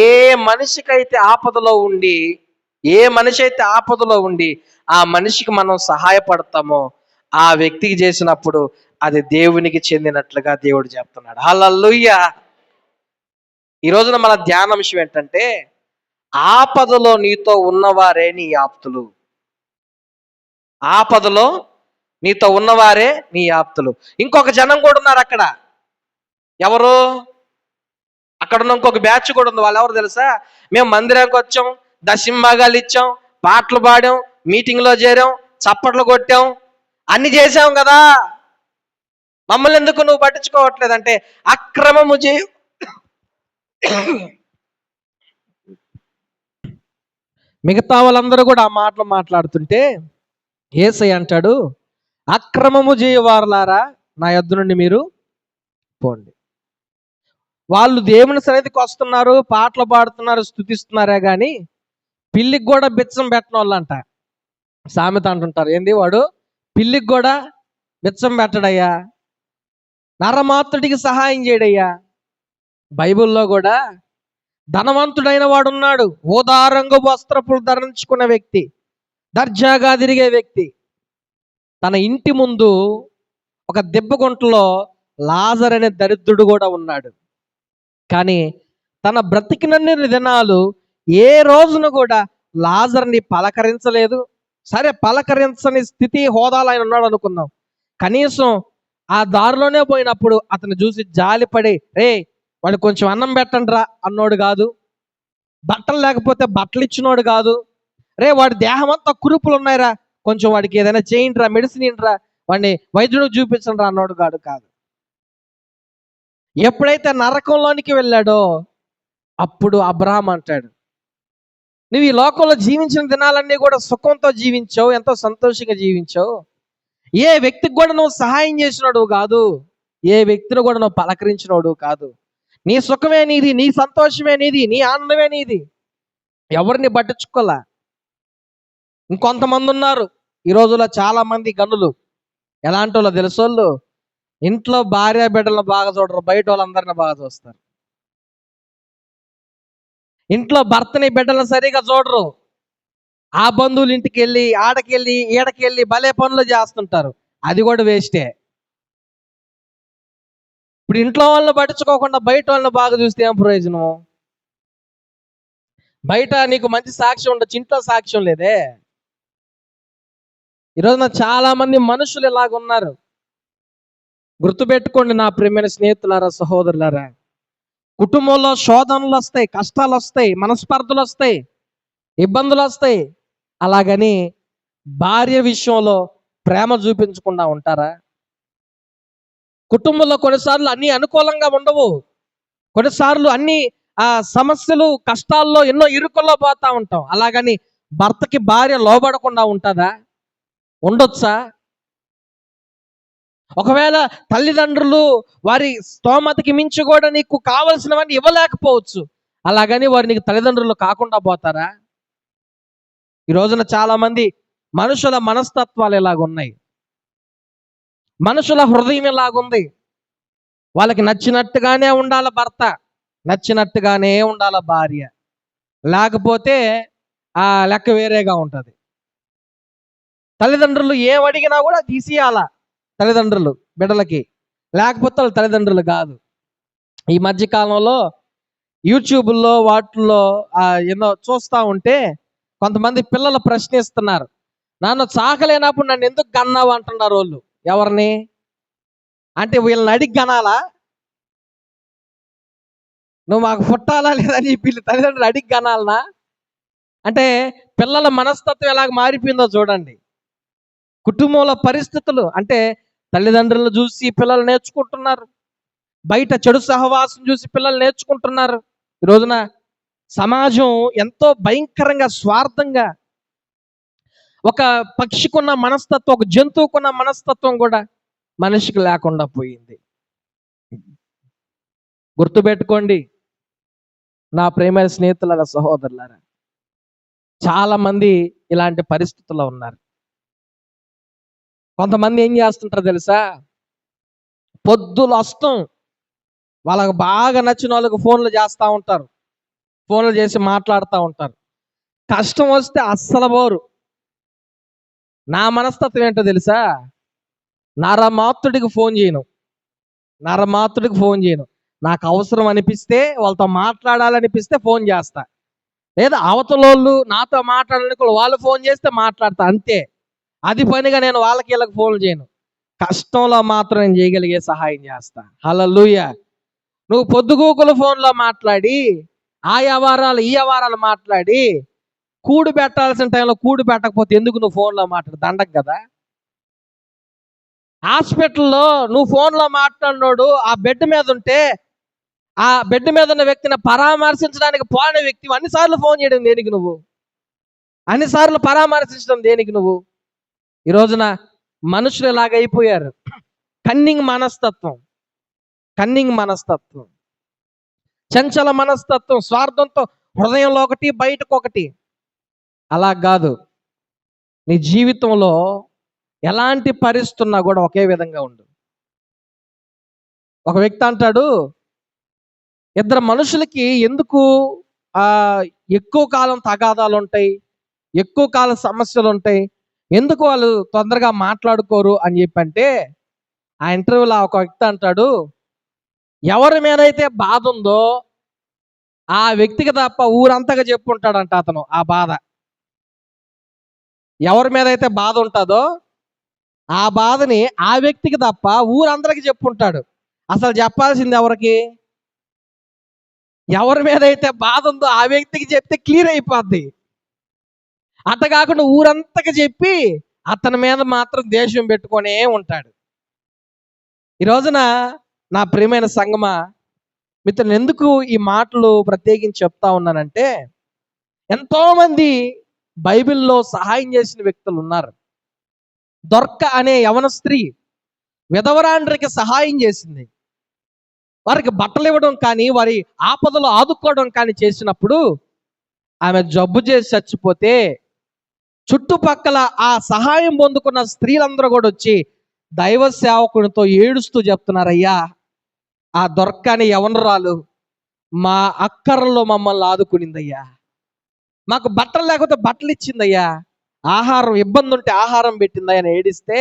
ఏ మనిషికైతే ఆపదలో ఉండి, ఏ మనిషి అయితే ఆపదలో ఉండి ఆ మనిషికి మనం సహాయపడతామో ఆ వ్యక్తికి చేసినప్పుడు అది దేవునికి చెందినట్లుగా దేవుడు చెప్తున్నాడు. హల్లెలూయా. ఈ రోజున మన ధ్యానాంశం ఏంటంటే ఆపదలో నీతో ఉన్నవారే నీ ఆప్తులు. ఆపదలో నీతో ఉన్నవారే నీ ఆప్తులు. ఇంకొక జనం కూడా ఉన్నారు అక్కడ. ఎవరు? అక్కడ ఉన్న ఇంకొక బ్యాచ్ కూడా ఉంది. వాళ్ళు ఎవరు తెలుసా? మేము మందిరానికి వచ్చాం, దశంభాగాలు ఇచ్చాం, పాటలు పాడాం, మీటింగ్లో చేరాం, చప్పట్లు కొట్టాం, అన్ని చేసాం కదా, మమ్మల్ని ఎందుకు నువ్వు పట్టించుకోవట్లేదంటే అక్రమము చేయు. మిగతా వాళ్ళందరూ కూడా ఆ మాటలు మాట్లాడుతుంటే యేసయ్య అంటాడు, అక్రమము చేయవారులారా నా యొద్ద నుండి మీరు పోండి. వాళ్ళు దేవుని సన్నిధికి వస్తున్నారు, పాటలు పాడుతున్నారు, స్తుతిస్తున్నారే కానీ పిల్లికి కూడా బిచ్చం పెట్టిన వాళ్ళంట. సామెత అంటుంటారు, ఏంది వాడు పిల్లికి కూడా బిచ్చం పెట్టడయ్యా, నరమాత్రుడికి సహాయం చేయడయ్యా. బైబిల్లో కూడా ధనవంతుడైన వాడు ఉన్నాడు, ఊదారంగు వస్త్రపులు ధరించుకున్న వ్యక్తి, దర్జాగా తిరిగే వ్యక్తి. తన ఇంటి ముందు ఒక దెబ్బగుంటలో లాజర్ అనే దరిద్రుడు కూడా ఉన్నాడు. కానీ తన బ్రతికినన్ని దినాలు ఏ రోజున కూడా లాజర్ని పలకరించలేదు. సరే, పలకరించని స్థితి హోదాలో ఆయన ఉన్నాడు అనుకుందాం, కనీసం ఆ దారిలోనే పోయినప్పుడు అతను చూసి జాలిపడి, రే వాడు కొంచెం అన్నం పెట్టండి రా అన్నోడు కాదు. బట్టలు లేకపోతే బట్టలు ఇచ్చినోడు కాదు. రే వాడి దేహం అంతా కురుపులు ఉన్నాయిరా, కొంచెం వాడికి ఏదైనా చేయండి రా, మెడిసిన్ ఇంట్రా, వాడిని వైద్యుడికి చూపించండి రా అన్నోడు కాదు. ఎప్పుడైతే నరకంలోనికి వెళ్ళాడో అప్పుడు అబ్రహాం అంటాడు, నువ్వు ఈ లోకంలో జీవించిన దినాలన్నీ కూడా సుఖంతో జీవించావు, ఎంతో సంతోషంగా జీవించావు, ఏ వ్యక్తికి కూడా నువ్వు సహాయం చేసినాడు కాదు, ఏ వ్యక్తిని కూడా నువ్వు పలకరించినోడు కాదు. నీ సుఖమే నీది, నీ సంతోషమే నీది, నీ ఆనందమే నీది, ఎవరిని పట్టించుకోలే. ఇంకొంతమంది ఉన్నారు ఈ రోజుల్లో, చాలా మంది గనులు ఎలాంటి వాళ్ళు తెలుసోళ్ళు, ఇంట్లో భార్య బిడ్డలను బాగా చూడరు, బయట వాళ్ళందరిని బాగా చూస్తారు. ఇంట్లో భర్తని బిడ్డలను సరిగా చూడరు, ఆ బంధువుల ఇంటికి వెళ్ళి ఆడకెళ్ళి ఈడకెళ్ళి భలే పనులు చేస్తుంటారు. అది కూడా వేస్టే. ఇప్పుడు ఇంట్లో వాళ్ళని పట్టించుకోకుండా బయట వాళ్ళని బాగా చూస్తే ఏం ప్రయోజనం? బయట నీకు మంచి సాక్ష్యం ఉండొచ్చు, ఇంట్లో సాక్ష్యం లేదే. ఈరోజున చాలా మంది మనుషులు ఇలాగున్నారు. గుర్తుపెట్టుకోండి నా ప్రియమైన స్నేహితులారా, సహోదరులారా, కుటుంబంలో శోధనలు వస్తాయి, కష్టాలు వస్తాయి, మనస్పర్ధలు వస్తాయి, ఇబ్బందులు వస్తాయి. అలాగని భార్య విషయంలో ప్రేమ చూపించకుండా ఉంటారా? కుటుంబంలో కొన్నిసార్లు అన్ని అనుకూలంగా ఉండవు, కొన్నిసార్లు అన్ని సమస్యలు కష్టాల్లో ఎన్నో ఇరుకుల్లో పోతా ఉంటాం. అలాగని భర్తకి భార్య లోబడకుండా ఉంటుందా? ఉండొచ్చా? ఒకవేళ తల్లిదండ్రులు వారి స్తోమతకి మించి కూడా నీకు కావలసినవన్నీ ఇవ్వలేకపోవచ్చు, అలాగని వారు నీకు తల్లిదండ్రులు కాకుండా పోతారా? ఈ రోజున చాలా మంది మనుషుల మనస్తత్వాలు ఇలాగున్నాయి, మనుషుల హృదయం ఇలాగుంది. వాళ్ళకి నచ్చినట్టుగానే ఉండాల భర్త, నచ్చినట్టుగానే ఉండాల భార్య, లేకపోతే ఆ లెక్క వేరేగా ఉంటుంది. తల్లిదండ్రులు ఏమడిగినా కూడా తీసియాల తల్లిదండ్రులు బిడ్డలకి, లేకపోతే వాళ్ళు తల్లిదండ్రులు కాదు. ఈ మధ్య కాలంలో యూట్యూబ్లో వాటిల్లో ఎన్నో చూస్తూ ఉంటే కొంతమంది పిల్లలు ప్రశ్నిస్తున్నారు, నాన్న చాకలేనప్పుడు నన్ను ఎందుకు కన్నావు అంటున్నారు వాళ్ళు. ఎవరిని అంటే వీళ్ళని అడిగి కనాలా? నువ్వు మాకు పుట్టాలా లేదా నీ తల్లిదండ్రులు అడిగి కనాలనా? అంటే పిల్లల మనస్తత్వం ఎలాగ మారిపోయిందో చూడండి. కుటుంబంలో పరిస్థితులు అంటే తల్లిదండ్రులను చూసి పిల్లలు నేర్చుకుంటున్నారు, బయట చెడు సహవాసం చూసి పిల్లలు నేర్చుకుంటున్నారు. ఈ రోజున సమాజం ఎంతో భయంకరంగా స్వార్థంగా, ఒక పక్షికున్న మనస్తత్వం, ఒక జంతువుకున్న మనస్తత్వం కూడా మనిషికి లేకుండా పోయింది. గుర్తుపెట్టుకోండి నా ప్రియమైన స్నేహితులారా, సహోదరులారా, చాలా మంది ఇలాంటి పరిస్థితుల్లో ఉన్నారు. కొంతమంది ఏం చేస్తుంటారో తెలుసా? పొద్దులు వస్తాం, వాళ్ళకి బాగా నచ్చిన వాళ్ళకి ఫోన్లు చేస్తూ ఉంటారు, ఫోన్లు చేసి మాట్లాడుతూ ఉంటారు. కష్టం వస్తే అస్సలు పోరు. నా మనస్తత్వం ఏంటో తెలుసా? నరమాత్రుడికి ఫోన్ చేయను. నాకు అవసరం అనిపిస్తే, వాళ్ళతో మాట్లాడాలనిపిస్తే ఫోన్ చేస్తా, లేదా అవతలోళ్ళు నాతో మాట్లాడాలని వాళ్ళు ఫోన్ చేస్తే మాట్లాడతా, అంతే. అది పనిగా నేను వాళ్ళకి వీళ్ళకి ఫోన్లు చేయను. కష్టంలో మాత్రం నేను చేయగలిగే సహాయం చేస్తా. హల్లెలూయా. నువ్వు పొద్దుగూకులు ఫోన్లో మాట్లాడి, ఆ వ్యవహారాలు ఈ వ్యవహారాలు మాట్లాడి, కూడు పెట్టాల్సిన టైంలో కూడు పెట్టకపోతే ఎందుకు నువ్వు ఫోన్లో మాట్లాడు? దండగ కదా. హాస్పిటల్లో నువ్వు ఫోన్లో మాట్లాడినోడు ఆ బెడ్ మీద ఉంటే, ఆ బెడ్ మీద ఉన్న వ్యక్తిని పరామర్శించడానికి పోని వ్యక్తి అన్నిసార్లు ఫోన్ చేయడం దేనికి నువ్వు? అన్నిసార్లు పరామర్శించడం దేనికి నువ్వు? ఈ రోజున మనుషులు ఇలాగైపోయారు. కన్నింగ్ మనస్తత్వం, చంచల మనస్తత్వం, స్వార్థంతో హృదయంలో ఒకటి బయటకు ఒకటి. అలా కాదు. నీ జీవితంలో ఎలాంటి పరిస్థితి ఉన్నా కూడా ఒకే విధంగా ఉండు. ఒక వ్యక్తి అంటాడు, ఇద్దరు మనుషులకి ఎందుకు ఆ ఎక్కువ కాలం తగాదాలు ఉంటాయి, ఎక్కువ కాలం సమస్యలు ఉంటాయి, ఎందుకు వాళ్ళు తొందరగా మాట్లాడుకోరు అని చెప్పంటే, ఆ ఇంటర్వ్యూలో ఒక వ్యక్తి అంటాడు, ఎవరి మీద అయితే బాధ ఉందో ఆ వ్యక్తికి తప్ప ఊరంతగా చెప్పుంటాడంట అతను ఆ బాధ. ఎవరి మీద అయితే బాధ ఉంటుందో ఆ బాధని ఆ వ్యక్తికి తప్ప ఊరందరికి చెప్పుంటాడు. అసలు చెప్పాల్సింది ఎవరికి? ఎవరి మీద అయితే బాధ ఉందో ఆ వ్యక్తికి చెప్తే క్లియర్ అయిపోద్ది. అట్ట కాకుండా ఊరంతకి చెప్పి అతని మీద మాత్రం ద్వేషం పెట్టుకొనే ఉంటాడు. ఈ రోజున నా ప్రియమైన సంగమా, మిత్రులు, ఎందుకు ఈ మాటలు ప్రత్యేకించి చెప్తా ఉన్నానంటే, ఎంతో మంది బైబిల్లో సహాయం చేసిన వ్యక్తులు ఉన్నారు. దొర్క అనే యవన స్త్రీ విధవరాండ్రికి సహాయం చేసింది. వారికి బట్టలు ఇవ్వడం కానీ, వారి ఆపదలు ఆదుకోవడం కానీ చేసినప్పుడు, ఆమె జబ్బు చేసి చచ్చిపోతే చుట్టుపక్కల ఆ సహాయం పొందుకున్న స్త్రీలందరూ కూడా వచ్చి దైవ సేవకునితో ఏడుస్తూ చెప్తున్నారయ్యా, ఆ దొర్క అనే యవనరాలు మా అక్కరలో మమ్మల్ని ఆదుకునిందయ్యా, మాకు బట్టలు లేకపోతే బట్టలు ఇచ్చిందయ్యా, ఆహారం ఇబ్బంది ఉంటే ఆహారం పెట్టిందయ్యా అని ఏడిస్తే,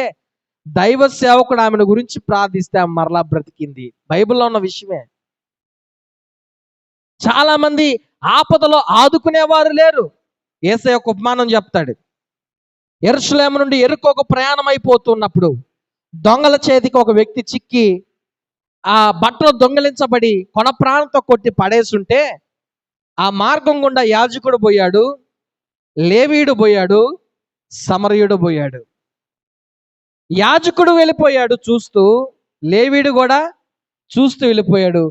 దైవ సేవకుడు ఆమెను గురించి ప్రార్థిస్తే ఆమె మరలా బ్రతికింది. బైబిల్లో ఉన్న విషయమే. చాలా మంది ఆపదలో ఆదుకునేవారు లేరు. యేసయ్య ఒక ఉపమానం చెప్తాడు. యెరూషలేము నుండి యెరికోకు ప్రయాణం అయిపోతున్నప్పుడు దొంగల చేతికి ఒక వ్యక్తి చిక్కి ఆ బట్టలు దొంగిలించబడి కొన ప్రాణంతో కొట్టి పడేసుంటే, ఆ మార్గం గుండా యాజకుడు పోయాడు, లేవీయుడు పోయాడు, సమరయుడు పోయాడు. యాజకుడు వెళ్ళిపోయాడు చూస్తూ, లేవీయుడు కూడా చూస్తూ వెళ్ళిపోయాడు.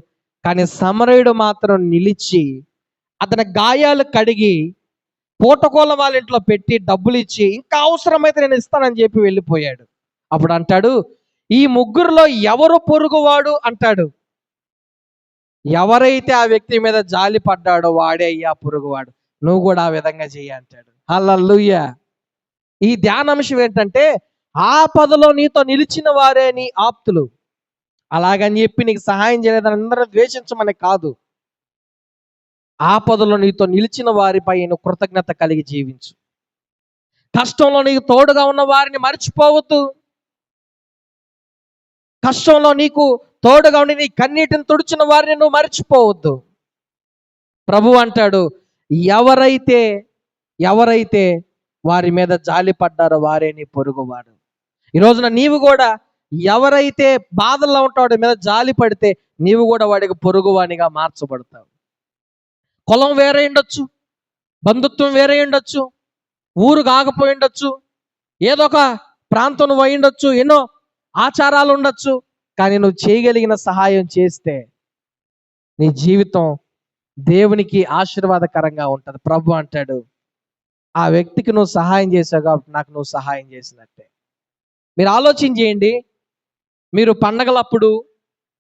కానీ సమరయుడు మాత్రం నిలిచి అతని గాయాలు కడిగి పూటకోళ్ళ వాళ్ళ ఇంట్లో పెట్టి డబ్బులు ఇచ్చి ఇంకా అవసరమైతే నేను ఇస్తానని చెప్పి వెళ్ళిపోయాడు. అప్పుడు అంటాడు, ఈ ముగ్గురులో ఎవరు పొరుగువాడు అంటాడు. ఎవరైతే ఆ వ్యక్తి మీద జాలి పడ్డాడో వాడే అయ్యా పొరుగువాడు, నువ్వు కూడా ఆ విధంగా చెయ్యి అంటాడు. హల్లెలూయా. ఈ ధ్యానాంశం ఏంటంటే, ఆపదలో నీతో నిలిచిన వారే నీ ఆప్తులు. అలాగని చెప్పి నీకు సహాయం చేయలేదని అందరూ ద్వేషించమని కాదు. ఆపదలో నీతో నిలిచిన వారిపై నువ్వు కృతజ్ఞత కలిగి జీవించు. కష్టంలో నీకు తోడుగా ఉన్న వారిని మర్చిపోవద్దు. కష్టంలో నీకు తోడుగా ఉండి నీ కన్నీటిని తుడిచిన వారిని నువ్వు మర్చిపోవద్దు. ప్రభు అంటాడు, ఎవరైతే వారి మీద జాలి పడ్డారో వారే నీ పొరుగువాడు. ఈ రోజున నీవు కూడా ఎవరైతే బాధల్లో ఉంటాడో మీద జాలి పడితే నీవు కూడా వాడికి పొరుగువానిగా మార్చబడతావు. కులం వేరే ఉండొచ్చు, బంధుత్వం వేరే ఉండొచ్చు, ఊరు కాకపోయి ఉండొచ్చు, ఏదో ఒక ప్రాంతం నువ్వు అయి ఉండొచ్చు, ఎన్నో ఆచారాలు ఉండొచ్చు. కానీ నువ్వు చేయగలిగిన సహాయం చేస్తే నీ జీవితం దేవునికి ఆశీర్వాదకరంగా ఉంటుంది. ప్రభు అంటాడు, ఆ వ్యక్తికి నువ్వు సహాయం చేసావు కాబట్టి నాకు నువ్వు సహాయం చేసినట్టే. మీరు ఆలోచన చేయండి. మీరు పండగలప్పుడు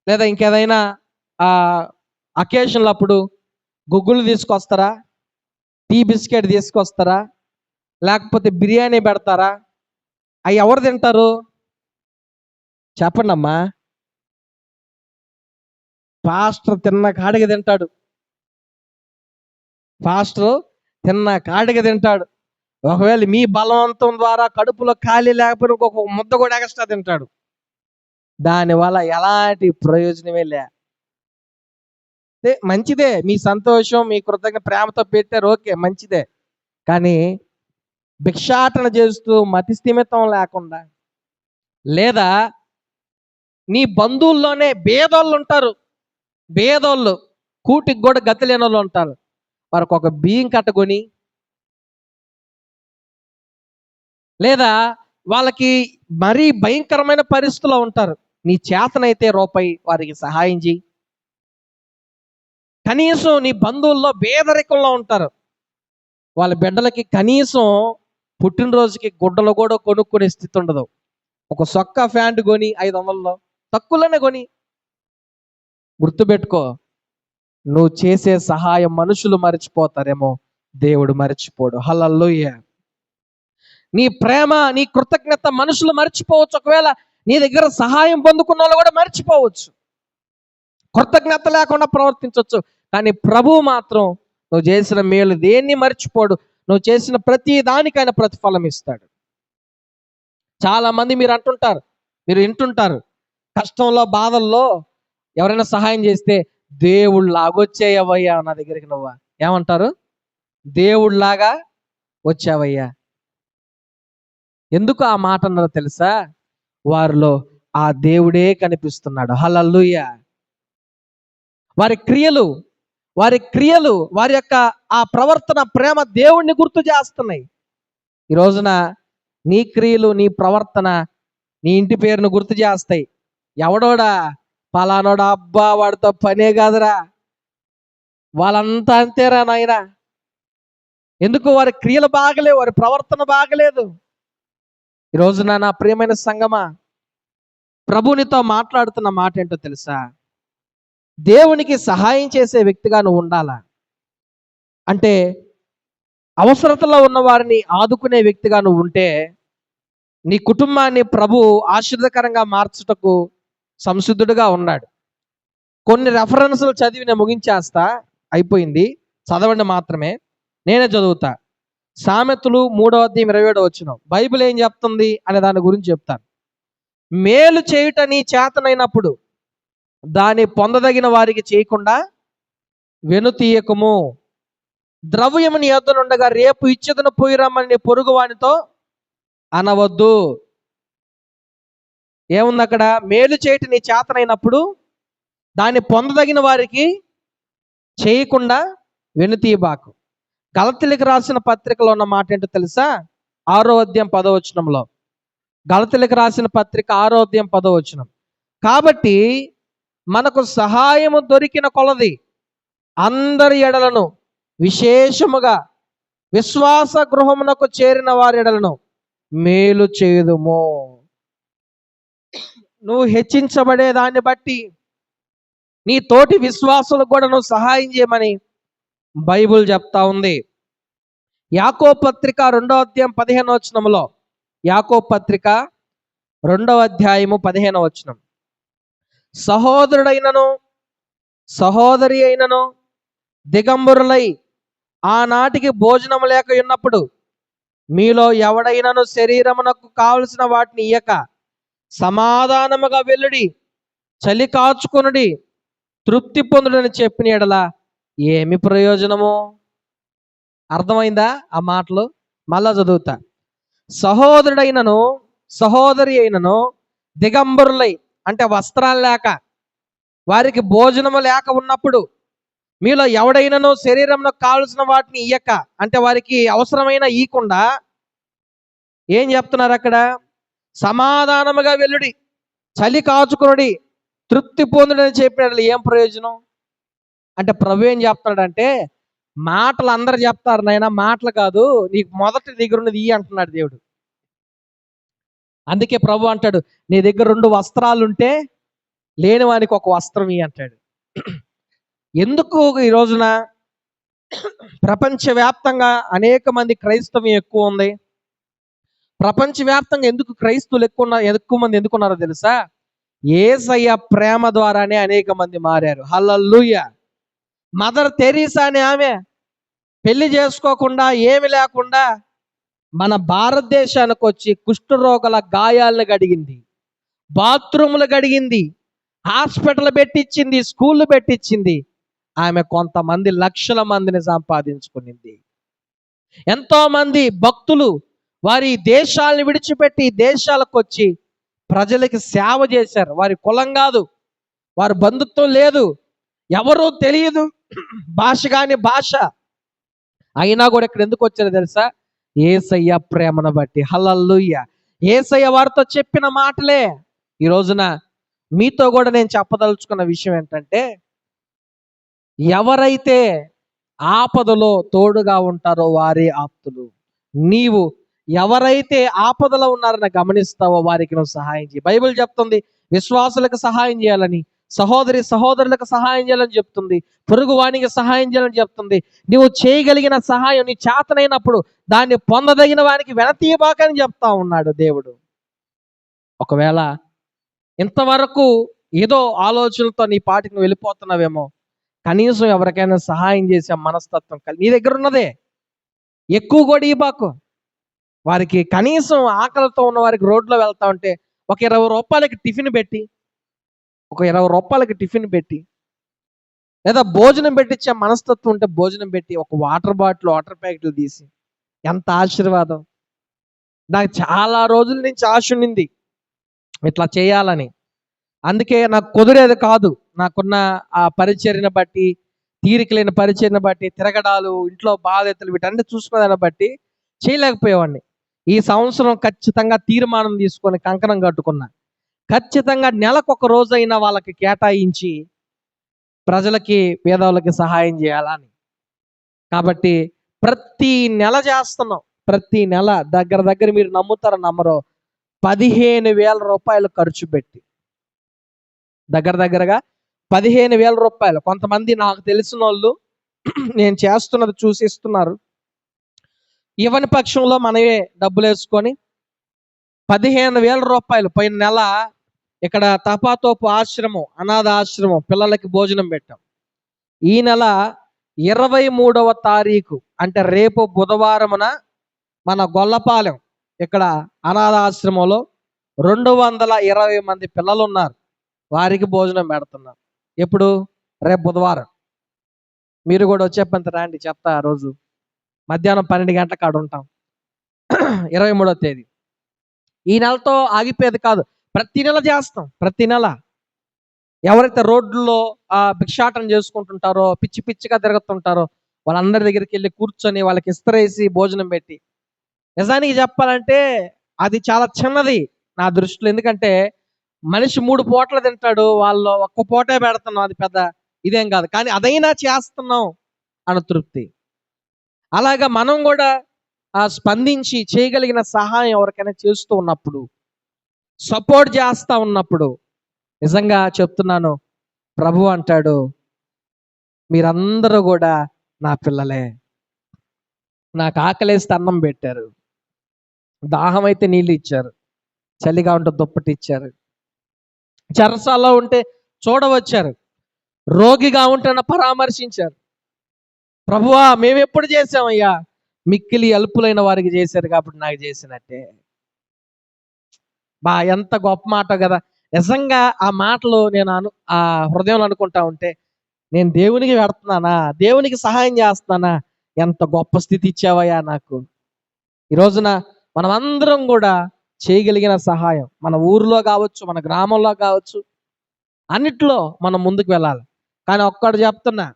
లేదా ఇంకేదైనా అకేషన్లప్పుడు గుగ్గులు తీసుకొస్తారా? టీ బిస్కెట్ తీసుకొస్తారా? లేకపోతే బిర్యానీ పెడతారా? అవి ఎవరు తింటారు? చెప్పండి అమ్మా. పాస్టర్ తిన్న కాడికి తింటాడు. పాస్టర్ తిన్న కాడికి తింటాడు. ఒకవేళ మీ బలవంతం ద్వారా కడుపులో ఖాళీ లేకపోయినా ఇంకొక ముద్ద కూడా ఎక్స్ట్రా తింటాడు. దానివల్ల ఎలాంటి ప్రయోజనమే లే. మంచిదే, మీ సంతోషం, మీ కృతజ్ఞత ప్రేమతో పెట్టారు, ఓకే, మంచిదే. కానీ భిక్షాటన చేస్తూ మతి స్థిమితం లేకుండా, లేదా నీ బంధువుల్లోనే బేదోళ్ళు ఉంటారు, బేదోళ్ళు కూటికి కూడా గతి లేని వాళ్ళు ఉంటారు, వారికి ఒక బియ్యం కట్టుకొని, లేదా వాళ్ళకి మరీ భయంకరమైన పరిస్థితుల్లో ఉంటారు, నీ చేతనైతే రూపాయి వారికి సహాయం చేయి. కనీసం నీ బంధువుల్లో పేదరికంలో ఉంటారు, వాళ్ళ బిడ్డలకి కనీసం పుట్టినరోజుకి గుడ్డలు కూడా కొనుక్కునే స్థితి ఉండదు. ఒక సొక్కా ప్యాంటు కొని 500లో తక్కువలోనే కొని. గుర్తుపెట్టుకో, నువ్వు చేసే సహాయం మనుషులు మర్చిపోతారేమో, దేవుడు మర్చిపోడు. హల్లెలూయా. నీ ప్రేమ, నీ కృతజ్ఞత మనుషులు మర్చిపోవచ్చు. ఒకవేళ నీ దగ్గర సహాయం పొందుకున్న వాళ్ళు కూడా మర్చిపోవచ్చు, కృతజ్ఞత లేకుండా ప్రవర్తించవచ్చు. కానీ ప్రభువు మాత్రం నువ్వు చేసిన మేలు దేన్ని మర్చిపోడు. నువ్వు చేసిన ప్రతి దానికైనా ప్రతిఫలం ఇస్తాడు. చాలా మంది మీరు అంటుంటారు, మీరు వింటుంటారు, కష్టంలో బాధల్లో ఎవరైనా సహాయం చేస్తే దేవుళ్ళలాగా వచ్చేయవయ్యా నా దగ్గరికి. నువ్వా ఏమంటారు? దేవుళ్ళలాగా వచ్చావయ్యా. ఎందుకు ఆ మాట అన్నారో తెలుసా? వారిలో ఆ దేవుడే కనిపిస్తున్నాడు. హల్లెలూయా. వారి క్రియలు, వారి యొక్క ఆ ప్రవర్తన, ప్రేమ దేవుణ్ణి గుర్తు చేస్తున్నాయి. ఈ రోజున నీ క్రియలు, నీ ప్రవర్తన నీ ఇంటి పేరును గుర్తు చేస్తాయి. ఎవడోడా పలానోడా, అబ్బా వాడితో పనే కాదురా, వాళ్ళంతా అంతేరా నాయనా. ఎందుకు? వారి క్రియలు బాగలేవు, వారి ప్రవర్తన బాగలేదు. ఈ రోజున నా ప్రియమైన సంగమా, ప్రభునితో మాట్లాడుతున్న మాట ఏంటో తెలుసా? దేవునికి సహాయం చేసే వ్యక్తిగా నువ్వు ఉండాలా అంటే, అవసరతలో ఉన్న వారిని ఆదుకునే వ్యక్తిగా నువ్వు ఉంటే నీ కుటుంబాన్ని ప్రభు ఆశీర్వదకరంగా మార్చుటకు సంసిద్ధుడుగా ఉన్నాడు. కొన్ని రెఫరెన్సులు చదివి నేను ముగించేస్తా, అయిపోయింది, చదవండి మాత్రమే, నేనే చదువుతా. సామెతలు 3:27 బైబిల్ ఏం చెప్తుంది అనే దాని గురించి చెప్తాను. మేలు చేయుట నీ చేతనైనప్పుడు దాన్ని పొందదగిన వారికి చేయకుండా వెనుతీయకము. ద్రవ్యము నీ యొద్దనుండగా రేపు ఇచ్చేదను పోయి రమ్మని నీ పొరుగు వానితో అనవద్దు. ఏముంది అక్కడ? మేలు చేయట నీ చేతనైనప్పుడు దాన్ని పొందదగిన వారికి చేయకుండా వెనుతీయబాకు. గలతీయులకు రాసిన పత్రికలో ఉన్న మాట ఏంటో తెలుసా? 6:10 గలతీయులకు రాసిన పత్రిక 6:10. కాబట్టి మనకు సహాయము దొరికిన కొలది అందరి ఎడలను, విశేషముగా విశ్వాస గృహమునకు చేరిన వారి ఎడలను మేలు చేయుదుము. నువ్వు హెచ్చించబడే దాన్ని బట్టి నీ తోటి విశ్వాసులకు కూడా నువ్వు సహాయం చేయమని బైబిల్ చెప్తా ఉంది. యాకోబు పత్రిక 2:15 యాకోబు పత్రిక 2:15 సహోదరుడైనను సహోదరి అయినను దిగంబరులై ఆనాటికి భోజనం లేక ఉన్నప్పుడు మీలో ఎవడైనను శరీరమునకు కావలసిన వాటిని ఇయ్యక సమాధానముగా వెళ్ళుడి, చలి కాచుకొనుడి, తృప్తి పొందుడని చెప్పిన ఎడల ఏమి ప్రయోజనము? అర్థమైందా ఆ మాటలు? మళ్ళా చదువుతా. సహోదరుడైనను సహోదరి అయినను దిగంబరులై, అంటే వస్త్రాలు లేక, వారికి భోజనము లేక ఉన్నప్పుడు మీలో ఎవడైనను శరీరంలో కావలసిన వాటిని ఇయ్యక, అంటే వారికి అవసరమైన ఇయ్యకుండా ఏం చెప్తున్నారు అక్కడ? సమాధానముగా వెళ్ళుడి, చలి కాచుకునుడి, తృప్తి పొందుడని చెప్పిన ఏం ప్రయోజనం అంటే ప్రభు ఏం చెప్తాడంటే, మాటలు అందరు చెప్తారు నాయనా, మాటలు కాదు, నీకు మొదటి దగ్గర ఉన్నది ఇయ్యి అంటున్నాడు దేవుడు. అందుకే ప్రభు అంటాడు, నీ దగ్గర 2 వస్త్రాలు ఉంటే లేని వానికి ఒక వస్త్రం ఇయ్యి అంటాడు. ఎందుకు ఈ రోజున ప్రపంచవ్యాప్తంగా అనేక మంది క్రైస్తవం ఎక్కువ ఉంది? ప్రపంచవ్యాప్తంగా ఎందుకు క్రైస్తవులు ఎక్కువ మంది ఎందుకున్నారో తెలుసా? యేసయ్య ప్రేమ ద్వారానే అనేక మంది మారారు. హల్లెలూయా. మదర్ తెరీసా అనే ఆమె పెళ్లి చేసుకోకుండా, ఏమి లేకుండా మన భారతదేశానికి వచ్చి కుష్ఠరోగుల గాయాలను గడిగింది, బాత్రూములు గడిగింది, హాస్పిటల్ పెట్టించింది, స్కూళ్ళు పెట్టించింది. ఆమె కొంతమంది లక్షల మందిని సంపాదించుకునింది. ఎంతో మంది భక్తులు వారి దేశాలను విడిచిపెట్టి దేశాలకు వచ్చి ప్రజలకి సేవ చేశారు. వారి కులం కాదు, వారి బంధుత్వం లేదు, ఎవరూ తెలియదు, భాష కాని భాష, అయినా కూడా ఇక్కడ ఎందుకు వచ్చారో తెలుసా? యేసయ్య ప్రేమను బట్టి. హల్లెలూయా. యేసయ్య వారితో చెప్పిన మాటలే ఈ రోజున మీతో కూడా నేను చెప్పదలుచుకున్న విషయం ఏంటంటే, ఎవరైతే ఆపదలో తోడుగా ఉంటారో వారే ఆప్తులు. నీవు ఎవరైతే ఆపదలో ఉన్నారని గమనిస్తావో వారికి నువ్వు సహాయం చేయి. బైబిల్ చెప్తుంది విశ్వాసులకు సహాయం చేయాలని, సహోదరులకు సహాయం చేయాలని చెప్తుంది, పొరుగు వానికి సహాయం చేయాలని చెప్తుంది. నువ్వు చేయగలిగిన సహాయం నీ చేతనైనప్పుడు దాన్ని పొందదగిన వానికి వెనతీయబాకని చెప్తా ఉన్నాడు దేవుడు. ఒకవేళ ఇంతవరకు ఏదో ఆలోచనలతో నీ పాటికి నువ్వు వెళ్ళిపోతున్నావేమో, కనీసం ఎవరికైనా సహాయం చేసే మనస్తత్వం నీ దగ్గర ఉన్నదే ఎక్కువ కూడా ఇవ్వకు. వారికి కనీసం ఆకలితో ఉన్న వారికి రోడ్లో వెళ్తా ఉంటే ఒక 20 రూపాయలకి టిఫిన్ పెట్టి, లేదా భోజనం పెట్టించే మనస్తత్వం ఉంటే భోజనం పెట్టి, ఒక వాటర్ ప్యాకెట్లు తీసి, ఎంత ఆశీర్వాదం. నాకు చాలా రోజుల నుంచి ఆశ ఉండింది ఇట్లా చేయాలని. అందుకే నాకు కుదిరేది కాదు. నాకున్న ఆ పరిచర్యను బట్టి, తీరిక లేని పరిచర్యను బట్టి, తిరగడాలు, ఇంట్లో బాధ్యతలు, వీటన్ని చూసుకునేదాన్ని బట్టి చేయలేకపోయేవాడిని. ఈ సంవత్సరం ఖచ్చితంగా తీర్మానం తీసుకొని కంకణం కట్టుకున్నా. ఖచ్చితంగా నెలకొక రోజైనా వాళ్ళకి కేటాయించి ప్రజలకి, పేదవాళ్ళకి సహాయం చేయాలని. కాబట్టి ప్రతి నెల చేస్తున్నాం. ప్రతి నెల దగ్గర మీరు నమ్ముతారో నమ్మరో 15,000 రూపాయలు ఖర్చు పెట్టి, దగ్గరగా 15,000 రూపాయలు. కొంతమంది నాకు తెలిసిన వాళ్ళు నేను చేస్తున్నది చూసి ఇస్తున్నారు. ఇవ్వని పక్షంలో మనమే డబ్బులు వేసుకొని 15,000 రూపాయలు పోయిన నెల ఇక్కడ తపాతోపు ఆశ్రమం, అనాథ ఆశ్రమం పిల్లలకి భోజనం పెట్టాం. ఈ నెల 23వ తారీఖు అంటే రేపు బుధవారమున మన గొల్లపాలెం ఇక్కడ అనాథ ఆశ్రమంలో 220 మంది పిల్లలు ఉన్నారు. వారికి భోజనం పెడుతున్నాం. ఎప్పుడు? రేపు బుధవారం. మీరు కూడా వచ్చేప్పంత రండి, చెప్తా. ఆ రోజు మధ్యాహ్నం 12 గంటలకు ఆడ ఉంటాం. 23వ తేదీ. ఈ నెలతో ఆగిపోయేది కాదు, ప్రతి నెల చేస్తాం. ప్రతి నెల ఎవరైతే రోడ్లలో భిక్షాటన చేసుకుంటుంటారో, పిచ్చిగా తిరుగుతుంటారో వాళ్ళందరి దగ్గరికి వెళ్ళి కూర్చొని వాళ్ళకి ఇస్తరేసి భోజనం పెట్టి, నిజానికి చెప్పాలంటే అది చాలా చిన్నది నా దృష్టిలో. ఎందుకంటే మనిషి 3 పూటలు తింటాడు, వాళ్ళు ఒక్క పూటే పెడుతున్నాం, అది పెద్ద ఇదేం కాదు. కానీ అదైనా చేస్తున్నాం అన్న తృప్తి. అలాగా మనం కూడా స్పందించి చేయగలిగిన సహాయం ఎవరికైనా చేస్తూ ఉన్నప్పుడు, సపోర్ట్ చేస్తూ ఉన్నప్పుడు, నిజంగా చెప్తున్నాను, ప్రభు అంటాడు, మీరందరూ కూడా నా పిల్లలే. నాకు ఆకలేస్తే అన్నం పెట్టారు, దాహం అయితే నీళ్ళు ఇచ్చారు, చలిగా ఉంటే దుప్పటి ఇచ్చారు, చెరసాల్లో ఉంటే చూడవచ్చారు, రోగిగా ఉంటే పరామర్శించారు. ప్రభువా మేము ఎప్పుడు చేసామయ్యా? మిక్కిలి అల్పులైన వారికి చేశారు కాబట్టి నాకు చేసినట్టే. ఎంత గొప్ప మాట కదా. నిజంగా ఆ మాటలు నేను ఆ హృదయంలో అనుకుంటా ఉంటే, నేను దేవునికి పెడుతున్నానా, దేవునికి సహాయం చేస్తున్నానా, ఎంత గొప్ప స్థితి ఇచ్చావయ్యా నాకు. ఈ రోజున మనం అందరం కూడా చేయగలిగిన సహాయం మన ఊరిలో కావచ్చు, మన గ్రామంలో కావచ్చు, అన్నిట్లో మనం ముందుకు వెళ్ళాలి. కానీ ఒక్కడు చెప్తున్నా,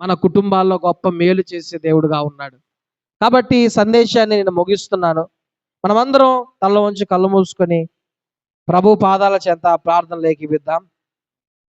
మన కుటుంబాల్లో గొప్ప మేలు చేసే దేవుడుగా ఉన్నాడు. కాబట్టి ఈ సందేశాన్ని నేను ముగిస్తున్నాను. మనమందరం తల వంచి కళ్ళు మూసుకొని ప్రభు పాదాల చెంత ప్రార్థనలు ఏకీవిద్దాం.